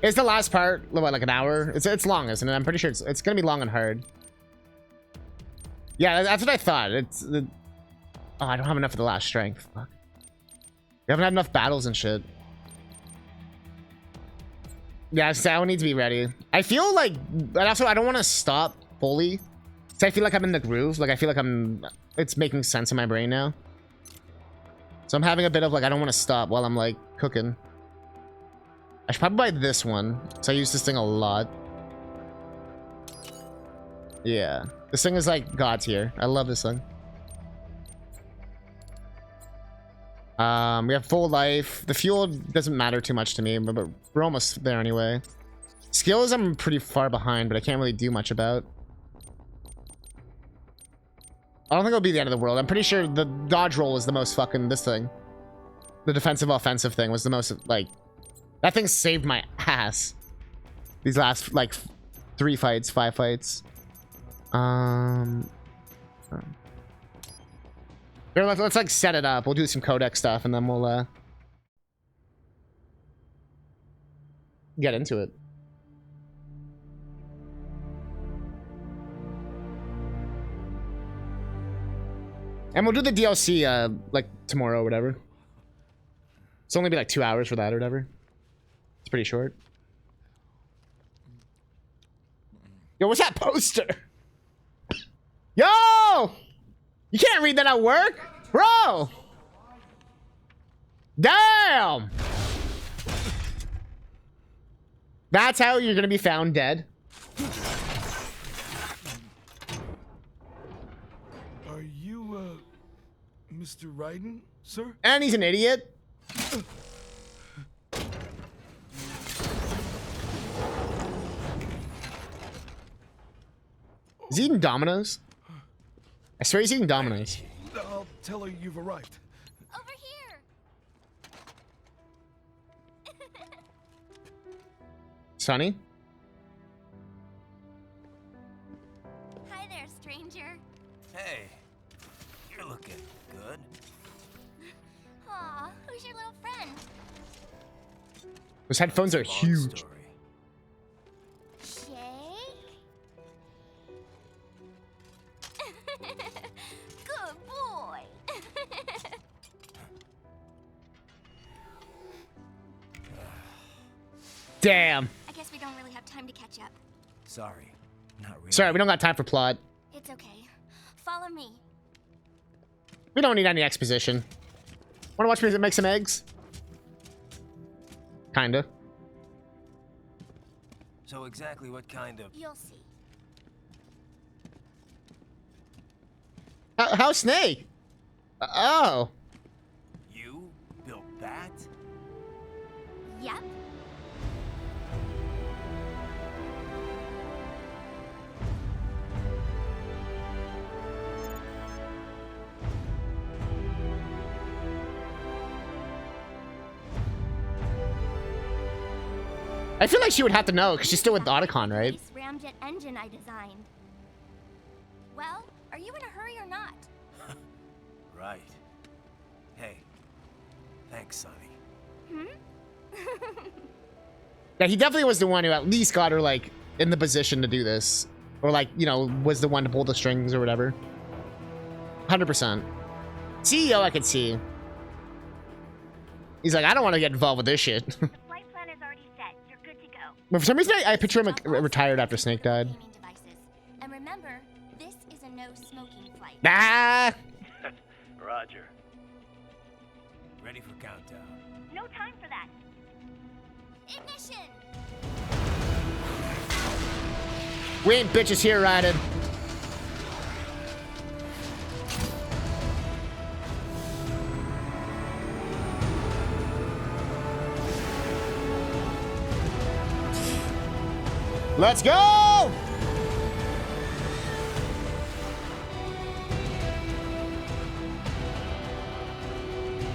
Is the last part what, like an hour? It's long, isn't it? I'm pretty sure it's gonna be long and hard. Yeah, that's what I thought. Oh, I don't have enough of the last strength. Fuck. We haven't had enough battles and shit. Yeah, so I need to be ready. I feel like, but also I don't want to stop fully. So I feel like I'm in the groove. Like I feel like it's making sense in my brain now. So I'm having a bit of like, I don't want to stop while I'm like cooking. I should probably buy this one. So I use this thing a lot. Yeah. This thing is like God tier. I love this thing. We have full life. The fuel doesn't matter too much to me, but we're almost there anyway. Skills I'm pretty far behind, but I can't really do much about. I don't think it'll be the end of the world. I'm pretty sure the dodge roll is the most fucking this thing. The defensive offensive thing was the most like that thing saved my ass. These last like 5 fights. Here, let's like set it up. We'll do some codex stuff and then we'll get into it. And we'll do the DLC like tomorrow or whatever. It's only be like 2 hours for that or whatever. It's pretty short. Yo, what's that poster? Yo! You can't read that at work, bro. Damn. That's how you're gonna be found dead. Are you, Mr. Raiden, sir? And he's an idiot. Is he eating Domino's? I swear he's eating Domino's. I'll tell her you've arrived. Over here. Sonny? Hi there, stranger. Hey, you're looking good. Aw, who's your little friend? Those headphones are Long huge. story. Shake? Good boy. Damn. I guess we don't really have time to catch up. Sorry, not really. Sorry, we don't got time for plot. It's okay. Follow me. We don't need any exposition. Wanna watch me make some eggs? Kinda. So exactly what kind of... You'll see. How Snake? Oh. You built that? Yep. I feel like she would have to know because she's still with Otacon, right? This ramjet engine I designed. Well, are you in a hurry or not? Right. Hey, thanks, Sonny. Yeah, he definitely was the one who at least got her, like, in the position to do this. Or, like, you know, was the one to pull the strings or whatever. 100%. CEO, I could see. He's like, I don't want to get involved with this shit. The flight plan is already set. You're good to go. But for some reason, I picture him like, retired after Snake died. And remember, this is a no-smoking flight. Ah! Roger. Ready for countdown. No time for that. Ignition! We ain't bitches here, Ryden. Let's go!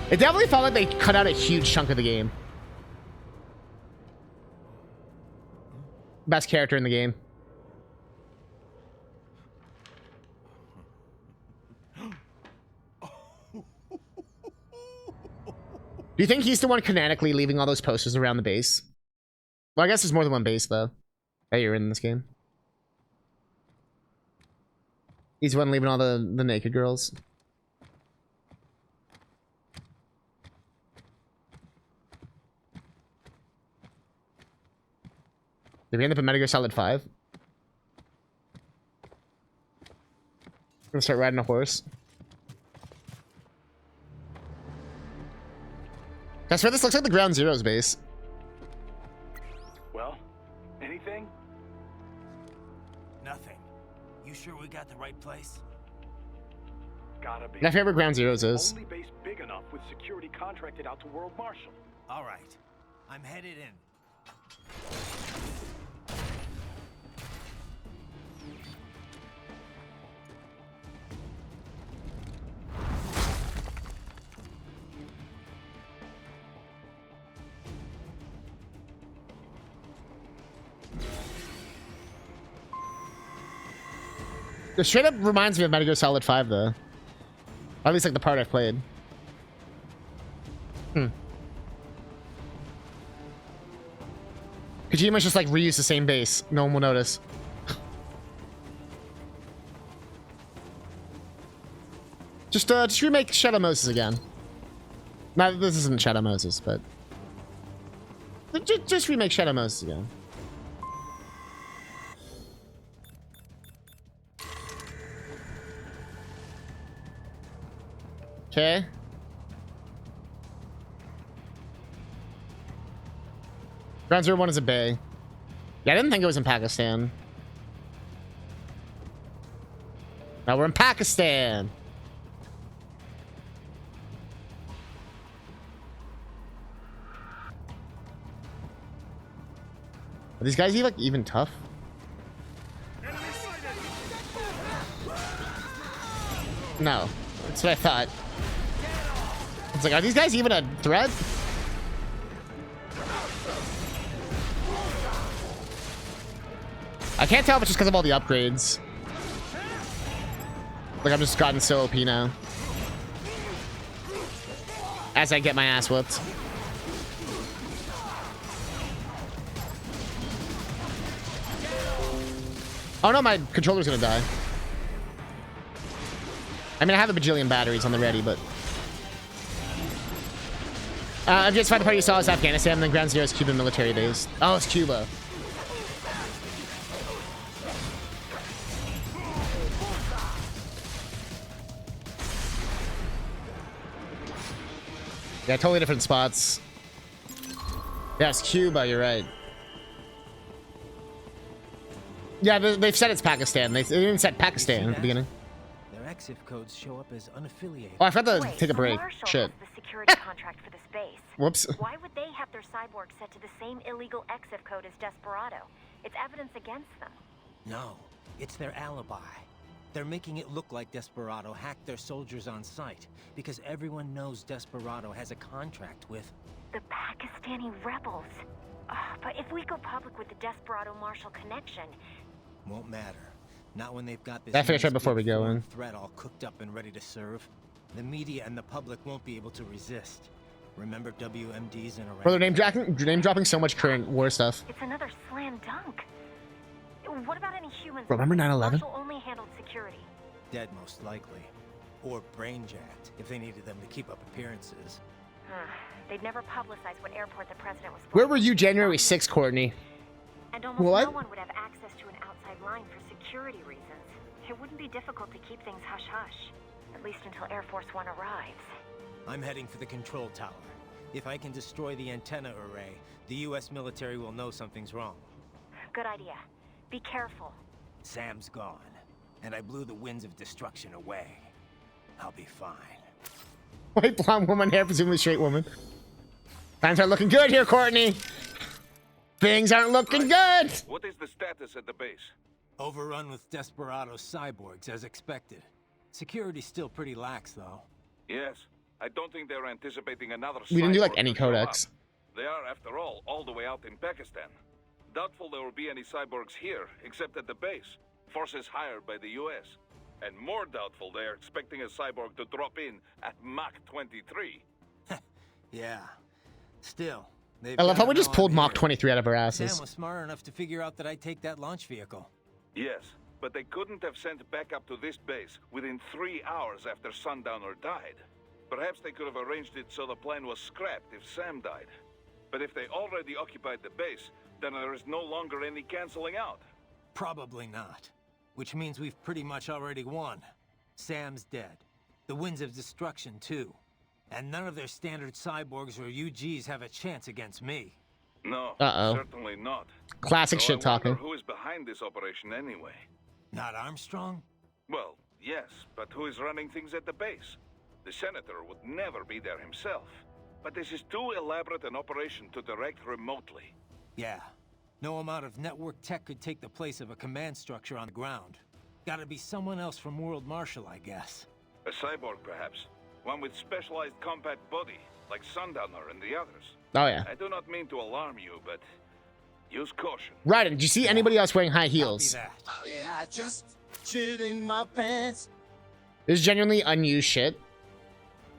It definitely felt like they cut out a huge chunk of the game. Best character in the game. Do you think he's the one canonically leaving all those posters around the base? Well, I guess there's more than one base, though. That you're in this game. He's the one leaving all the naked girls. Did we end up in Metal Gear Solid 5? Gonna start riding a horse. That's why this looks like the Ground Zeroes base. Well, anything? Nothing. You sure we got the right place? Gotta be. My favorite Ground Zeroes is. Only base big enough with security contracted out to World Marshal. All right. I'm headed in. It straight up reminds me of Metal Gear Solid 5, though. Or at least like the part I've played. Kojima's just like reuse the same base. No one will notice. Just remake Shadow Moses again. No, this isn't Shadow Moses, but just remake Shadow Moses again. Okay. Ground Zero 1 is a bay. Yeah, I didn't think it was in Pakistan. Now we're in Pakistan. Are these guys even tough? No. That's what I thought. It's like, are these guys even a threat? I can't tell if it's just because of all the upgrades. Like, I've just gotten so OP now. As I get my ass whooped. Oh no, my controller's gonna die. I mean, I have a bajillion batteries on the ready, but... I've just found the part you saw is Afghanistan, and then Ground Zero is Cuban military base. Oh, it's Cuba. Yeah, totally different spots. Yeah, it's Cuba, you're right. Yeah, they've said it's Pakistan. They even said Pakistan at the beginning. Their exif codes show up as unaffiliated. Oh, I forgot to take a break. Marshall Shit. has the security contract for this base. Whoops. Why would they have their cyborg set to the same illegal exif code as Desperado? It's evidence against them. No, it's their alibi. They're making it look like Desperado hacked their soldiers on site because everyone knows Desperado has a contract with The Pakistani rebels. But if we go public with the Desperado-Marshall connection... Won't matter. Not when they've got this I figured right before we go in. threat all cooked up and ready to serve. The media and the public won't be able to resist. Remember WMD's and Bro, they're name dropping so much current war stuff. It's another slam dunk. What about any humans? Remember 9/11? Marshall only handled security. Dead, most likely. Or brain-jacked, if they needed them to keep up appearances. They'd never publicize what airport the president was... Where were you January 6th, Courtney? And almost no one would have access to an outside line for security reasons. It wouldn't be difficult to keep things hush-hush. At least until Air Force One arrives. I'm heading for the control tower. If I can destroy the antenna array, the US military will know something's wrong. Good idea. Be careful. Sam's gone, and I blew the winds of destruction away. I'll be fine. White blonde woman hair, presumably straight woman. Times are looking good here, Courtney. Things aren't looking good. What is the status at the base? Overrun with Desperado cyborgs, as expected. Security's still pretty lax, though. Yes. I don't think they're anticipating another... We didn't do like cyborg any to show codex. up. They are, after all the way out in Pakistan. Doubtful there will be any cyborgs here, except at the base. Forces hired by the US. And more doubtful they are expecting a cyborg to drop in at Mach 23. Yeah. Still, I love how we just pulled Mach 23 out of our asses. Sam was smart enough to figure out that I'd take that launch vehicle. Yes, but they couldn't have sent backup to this base within 3 hours after Sundowner died. Perhaps they could have arranged it so the plane was scrapped if Sam died. But if they already occupied the base, then there is no longer any canceling out. Probably not. Which means we've pretty much already won. Sam's dead. The winds of destruction, too. And none of their standard cyborgs or UGs have a chance against me. No, certainly not. Classic shit talking. Who is behind this operation anyway? Not Armstrong? Well, yes, but who is running things at the base? The senator would never be there himself. But this is too elaborate an operation to direct remotely. Yeah. No amount of network tech could take the place of a command structure on the ground. Gotta be someone else from World Marshal, I guess. A cyborg, perhaps. One with specialized compact body, like Sundowner and the others. Oh, yeah. I do not mean to alarm you, but use caution. Right, did you see anybody else wearing high heels? Oh, yeah, I just shit in my pants. This is genuinely unused shit.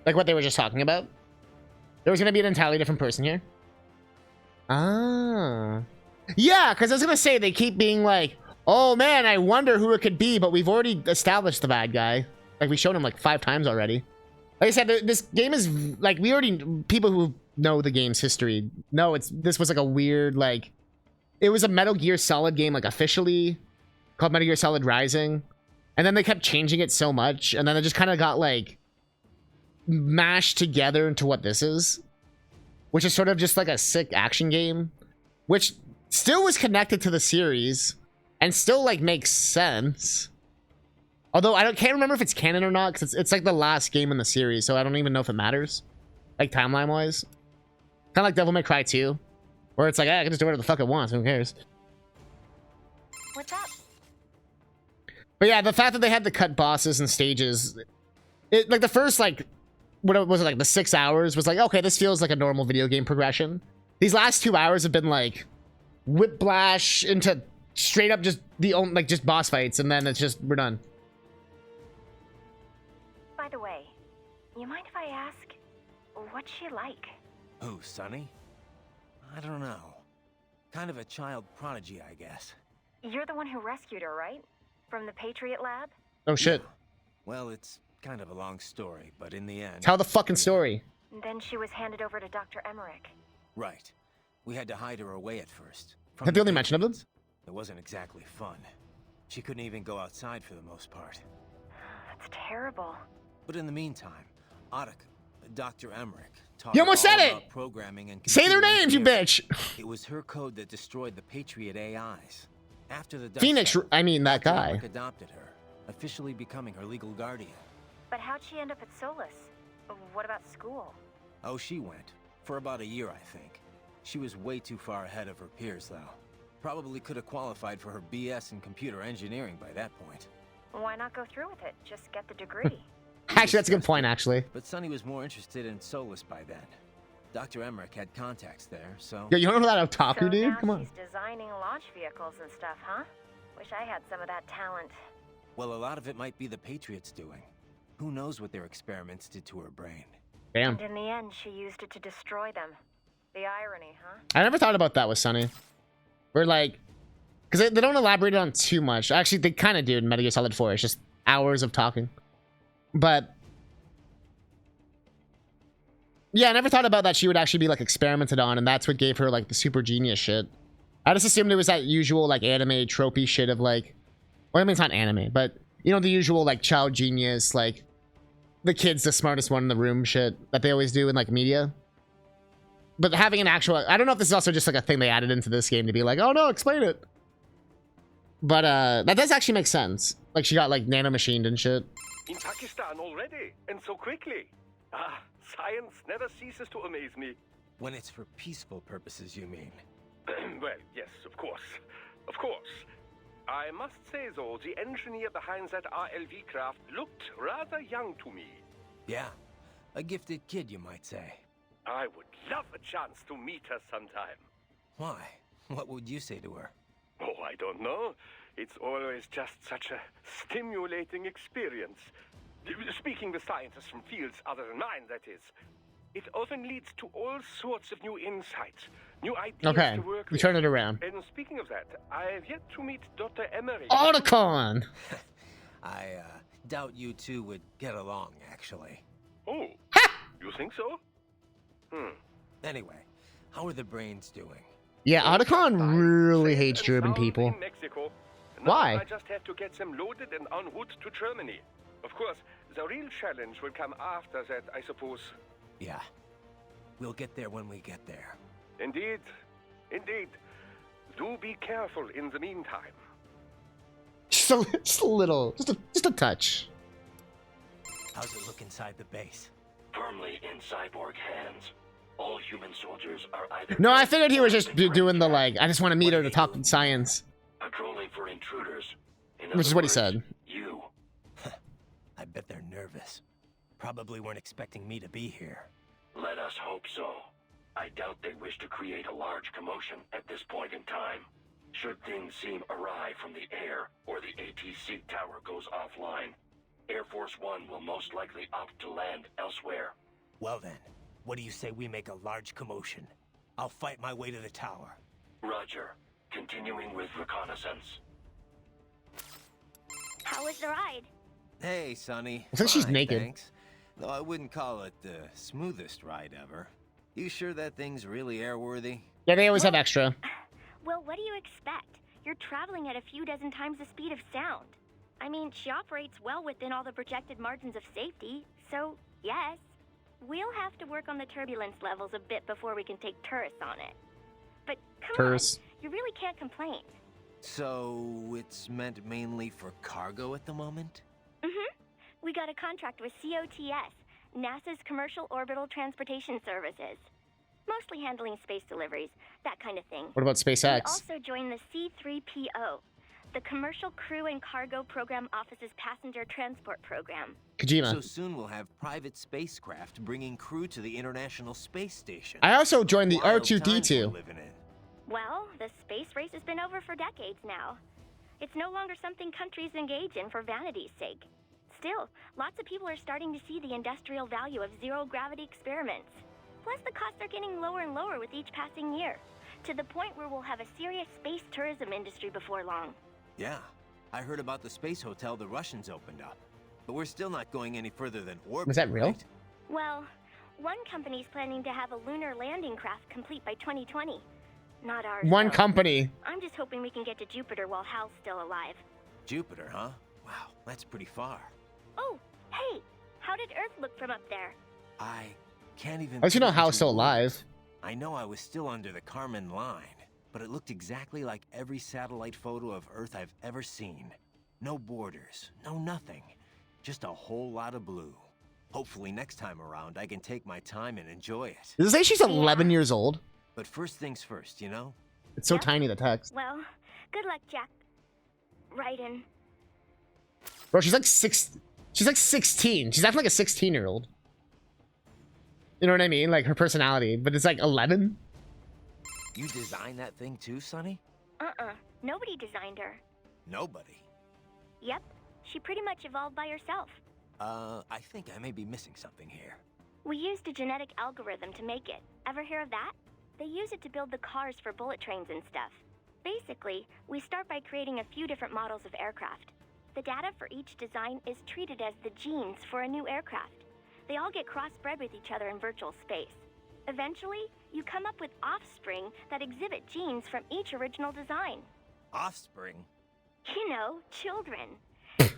Like what they were just talking about. There was going to be an entirely different person here. Ah. Yeah, because I was going to say, they keep being like, oh man, I wonder who it could be, but we've already established the bad guy. Like, we showed him like 5 times already. Like I said, this game is, like, we already, people who know the game's history know this was like a weird, like, it was a Metal Gear Solid game, like, officially, called Metal Gear Solid Rising. And then they kept changing it so much, and then it just kind of got, like, mashed together into what this is. Which is sort of just like a sick action game. Which still was connected to the series, and still, like, makes sense. Although I can't remember if it's canon or not, because it's like the last game in the series, so I don't even know if it matters. Like, timeline-wise. Kind of like Devil May Cry 2. Where it's like, I can just do whatever the fuck it wants, who cares? What's up? But yeah, the fact that they had to cut bosses and stages... It, like, the first, like... What was it, like, the 6 hours was like, okay, this feels like a normal video game progression. These last 2 hours have been, like... whiplash into straight up just just boss fights, and then it's just, we're done. By the way, you mind if I ask, what's she like? Who, Sonny? I don't know. Kind of a child prodigy, I guess. You're the one who rescued her, right? From the Patriot Lab? Oh shit. Yeah. Well, it's kind of a long story, but in the end... Tell the fucking story. Then she was handed over to Dr. Emmerich. Right. We had to hide her away at first. Have the only mention of them? It wasn't exactly fun. She couldn't even go outside for the most part. That's terrible. But in the meantime, Otto, Dr. Emmerich, taught you almost her said all it! about programming and say their computer names, you bitch! It was her code that destroyed the Patriot AIs. After the Phoenix, I mean that Dr. guy. Emmerich adopted her, officially becoming her legal guardian. But how'd she end up at Solus? What about school? Oh, she went. For about a year, I think. She was way too far ahead of her peers, though. Probably could have qualified for her BS in computer engineering by that point. Why not go through with it? Just get the degree. Actually, that's a good point, actually. But Sonny was more interested in Solus by then. Dr. Emmerich had contacts there, so... Yo, you don't know that otaku So dude? now Come on. she's designing launch vehicles and stuff, huh? Wish I had some of that talent. Well, a lot of it might be the Patriots doing. Who knows what their experiments did to her brain. Damn. And in the end, she used it to destroy them. The irony, huh? I never thought about that with Sunny. We're like... Because they don't elaborate on too much. Actually, they kind of do in Metal Gear Solid 4. It's just hours of talking. But... Yeah, I never thought about that she would actually be, like, experimented on, and that's what gave her, like, the super genius shit. I just assumed it was that usual, like, anime tropey shit of, like... Well, I mean, it's not anime, but... You know, the usual, like, child genius, like... The kid's the smartest one in the room shit that they always do in, like, media. But having an actual... I don't know if this is also just, like, a thing they added into this game to be like, oh, no, explain it. But, that does actually make sense. Like, she got, like, nanomachined and shit. In Pakistan already, and so quickly. Ah, science never ceases to amaze me. When it's for peaceful purposes, you mean? Well, yes, of course. Of course. I must say, though, the engineer behind that RLV craft looked rather young to me. Yeah, a gifted kid, you might say. I would love a chance to meet her sometime. Why? What would you say to her? Oh, I don't know. It's always just such a stimulating experience. Speaking with scientists from fields other than mine, that is. It often leads to all sorts of new insights, new ideas Okay, to work we with. turn it around. And speaking of that, I have yet to meet Dr. Emmerich. Otacon! I, doubt you two would get along, actually. Oh, you think so? Anyway, how are the brains doing? Yeah, Otacon really hates German people. In Mexico. Now Why? I just have to get them loaded and en route to Germany. Of course, the real challenge will come after that, I suppose. Yeah. We'll get there when we get there. Indeed. Indeed. Do be careful in the meantime. Just a little, just a touch. How's it look inside the base? Firmly in cyborg hands. All human soldiers are either... No, I figured he was just doing the, like, I just want to meet her to talk science. patrolling for intruders. Which is what he said. You. I bet they're nervous. Probably weren't expecting me to be here. Let us hope so. I doubt they wish to create a large commotion at this point in time. Should things seem awry from the air, or the ATC tower goes offline, Air Force One will most likely opt to land elsewhere. Well then, what do you say we make a large commotion? I'll fight my way to the tower. Roger. Continuing with reconnaissance. How was the ride? Hey, Sonny. I think she's Fine, naked. Thanks. Though I wouldn't call it the smoothest ride ever. You sure that thing's really airworthy? Yeah, they always have extra. Well, what do you expect? You're traveling at a few dozen times the speed of sound. I mean, she operates well within all the projected margins of safety, so yes. We'll have to work on the turbulence levels a bit before we can take tourists on it. But come Tourists. on, you really can't complain. So, it's meant mainly for cargo at the moment? Mm-hmm. We got a contract with COTS, NASA's Commercial Orbital Transportation Services. Mostly handling space deliveries, that kind of thing. What about We SpaceX? also joined the C3PO, the Commercial Crew and Cargo Program Office's Passenger Transport Program. Kojima. So soon we'll have private spacecraft bringing crew to the International Space Station. I also joined the Wild times we're R2D2. living in. Well, the space race has been over for decades now. It's no longer something countries engage in for vanity's sake. Still, lots of people are starting to see the industrial value of zero-gravity experiments. Plus, the costs are getting lower and lower with each passing year, to the point where we'll have a serious space tourism industry before long. Yeah, I heard about the space hotel the Russians opened up. But we're still not going any further than orbit. Was that real? right? Well, one company's planning to have a lunar landing craft complete by 2020. Not ours, One though. company. I'm just hoping we can get to Jupiter while Hal's still alive. Jupiter, huh? Wow, that's pretty far. Oh, hey! How did Earth look from up there? I can't even... At least you know put it Hal's into still words. alive. I know I was still under the Kármán line, but it looked exactly like every satellite photo of Earth I've ever seen. No borders, no nothing. Just a whole lot of blue. Hopefully next time around I can take my time and enjoy it. Does it say she's 11 years old? But first things first, you know? It's so Yep. tiny, the text. Well, good luck, Jack. Raiden. Bro, she's like 16. She's like 16. She's acting like a 16-year-old. You know what I mean? Like her personality, but it's like 11. You designed that thing too, Sonny? Nobody designed her. Nobody. Yep. She pretty much evolved by herself. I think I may be missing something here. We used a genetic algorithm to make it. Ever hear of that? They use it to build the cars for bullet trains and stuff. Basically, we start by creating a few different models of aircraft. The data for each design is treated as the genes for a new aircraft. They all get crossbred with each other in virtual space. Eventually, you come up with offspring that exhibit genes from each original design. Offspring? You know, children.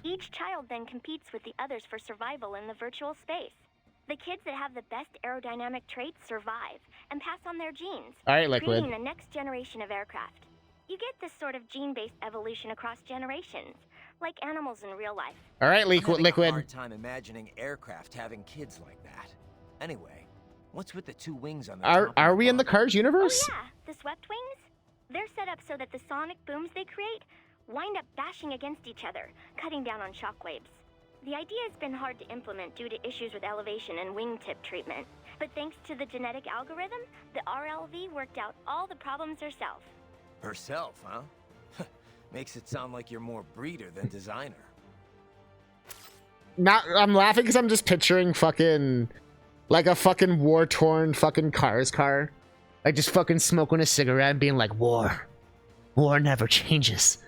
Each child then competes with the others for survival in the virtual space. The kids that have the best aerodynamic traits survive and pass on their genes, All right, Liquid. creating the next generation of aircraft. You get this sort of gene-based evolution across generations, like animals in real life. All right, I'm having Liquid. a hard time imagining aircraft having kids like that. Anyway, what's with the two wings on the top? Are we in the Cars universe? Oh yeah, the swept wings? They're set up so that the sonic booms they create wind up bashing against each other, cutting down on shockwaves. The idea has been hard to implement due to issues with elevation and wingtip treatment. But thanks to the genetic algorithm, the RLV worked out all the problems herself. Herself, huh? Makes it sound like you're more breeder than designer. I'm laughing because I'm just picturing fucking like a fucking war-torn fucking Cars car. Like just fucking smoking a cigarette and being like, war never changes.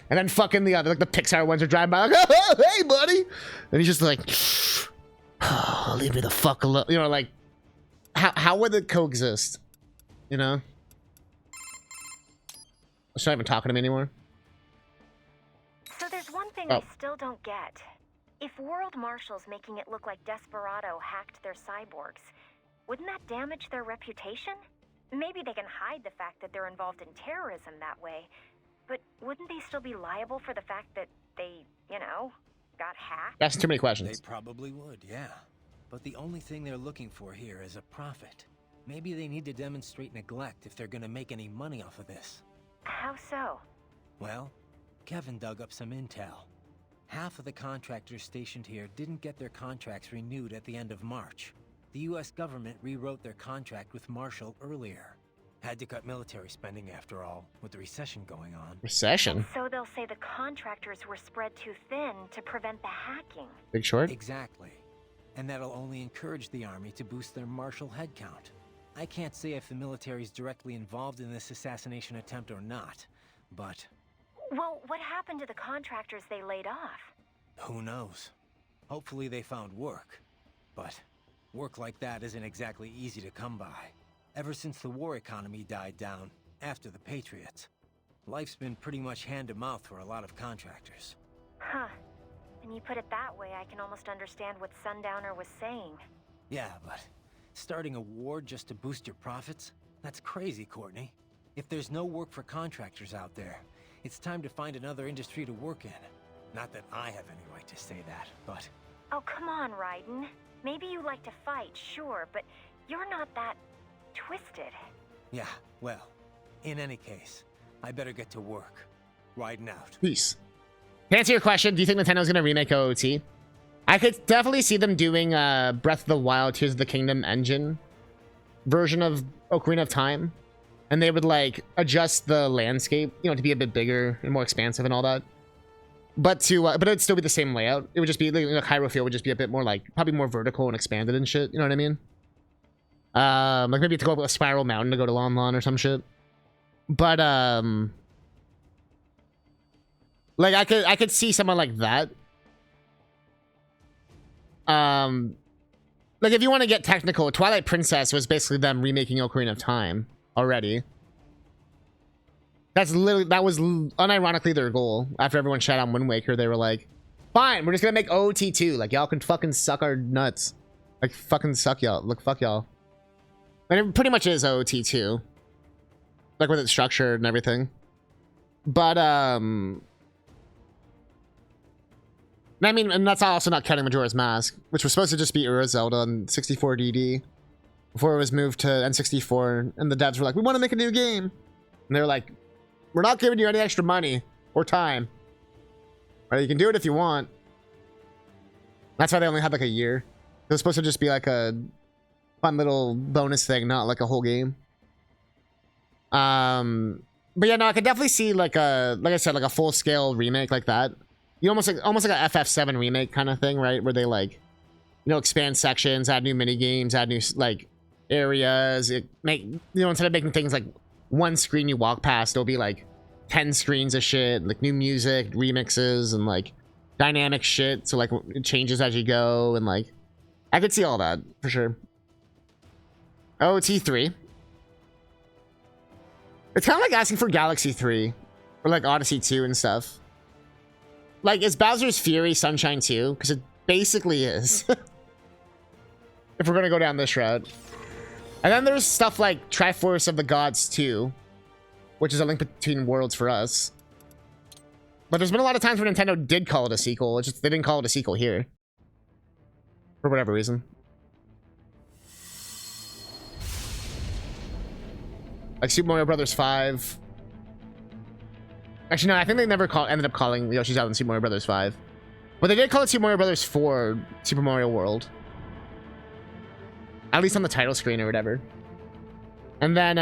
And then fucking the other, like the Pixar ones are driving by like, oh, hey buddy. And he's just like, oh, leave me the fuck alone. You know, like, how would it coexist? You know? She's not even talking to me anymore. So there's one thing Oh. I still don't get. If World Marshal's making it look like Desperado hacked their cyborgs, wouldn't that damage their reputation? Maybe they can hide the fact that they're involved in terrorism that way, but wouldn't they still be liable for the fact that they, you know, got hacked? That's too many They questions. probably would, yeah. But the only thing they're looking for here is a profit. Maybe they need to demonstrate neglect if they're gonna make any money off of this. How so? Well, Kevin dug up some intel. Half of the contractors stationed here didn't get their contracts renewed at the end of March. The US government rewrote their contract with Marshall earlier. Had to cut military spending after all, with the recession going on. Recession? So they'll say the contractors were spread too thin to prevent the hacking. Big Short? Exactly. And that'll only encourage the army to boost their martial headcount. I can't say if the military's directly involved in this assassination attempt or not, but Well, what happened to the contractors they laid off? who knows? Hopefully they found work. But work like that isn't exactly easy to come by. Ever since the war economy died down, after the Patriots, life's been pretty much hand-to-mouth for a lot of contractors. Huh. When you put it that way, I can almost understand what Sundowner was saying. Yeah, but starting a war just to boost your profits? That's crazy, Courtney. If there's no work for contractors out there, it's time to find another industry to work in. Not that I have any right to say that, but Oh, come on, Raiden. Maybe you like to fight, sure, but you're not that twisted. yeah, well, in any case, I better get to work. Riding out. Peace. To answer your question, do you think Nintendo's gonna remake OOT? I could definitely see them doing Breath of the Wild, Tears of the Kingdom engine version of Ocarina of Time. And they would like adjust the landscape, you know, to be a bit bigger and more expansive and all that. But but it'd still be the same layout. It would just be like Hyrule Field would just be a bit more like probably more vertical and expanded and shit. You know what I mean? Like maybe to go up a spiral mountain to go to Lon Lon or some shit. But like I could see someone like that. Like if you want to get technical, Twilight Princess was basically them remaking Ocarina of Time already. That was unironically their goal. After everyone shot on Wind Waker, they were like, fine, we're just gonna make OOT 2. Like, y'all can fucking suck our nuts. Like, fucking suck y'all. Look, fuck y'all. And it pretty much is OOT 2. Like, with its structure and everything. But, I mean, and that's also not counting Majora's Mask, which was supposed to just be Ura Zelda on 64 DD before it was moved to N64, and the devs were like, we want to make a new game. And they're like, we're not giving you any extra money or time. Or you can do it if you want. That's why they only had like a year. It was supposed to just be like a fun little bonus thing, not like a whole game. But yeah, no, I could definitely see like I said, like a full scale remake like that. You almost like a FF7 remake kind of thing, right? Where they like, you know, expand sections, add new mini games, add new like areas. Instead of making things like one screen you walk past, it'll be like 10 screens of shit, like new music, remixes, and like dynamic shit. So like it changes as you go, and like I could see all that for sure. Oh, T3. It's kind of like asking for Galaxy 3 or like Odyssey 2 and stuff. Like, is Bowser's Fury Sunshine 2? Because it basically is. If we're going to go down this route. And then there's stuff like Triforce of the Gods 2, which is a link between worlds for us. But there's been a lot of times where Nintendo did call it a sequel. It's just they didn't call it a sequel here. For whatever reason. Like Super Mario Brothers 5. Actually, no, I think they never ended up calling Yoshi's Island Super Mario Brothers 5. But they did call it Super Mario Brothers 4 Super Mario World. At least on the title screen or whatever. And then,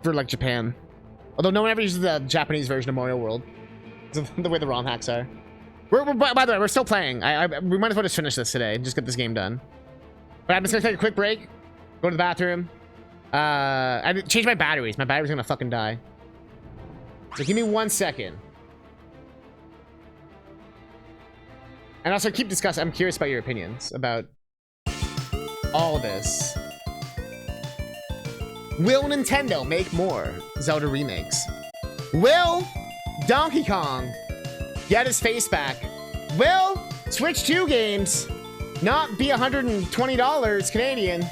for like Japan. Although no one ever uses the Japanese version of Mario World. The way the ROM hacks are. By the way, we're still playing. We might as well just finish this today and just get this game done. But I'm just gonna take a quick break. Go to the bathroom. I changed my batteries. My battery's gonna fucking die. So give me 1 second. And also keep discussing. I'm curious about your opinions about all this. Will Nintendo make more Zelda remakes? Will Donkey Kong get his face back? Will Switch 2 games not be $120 Canadian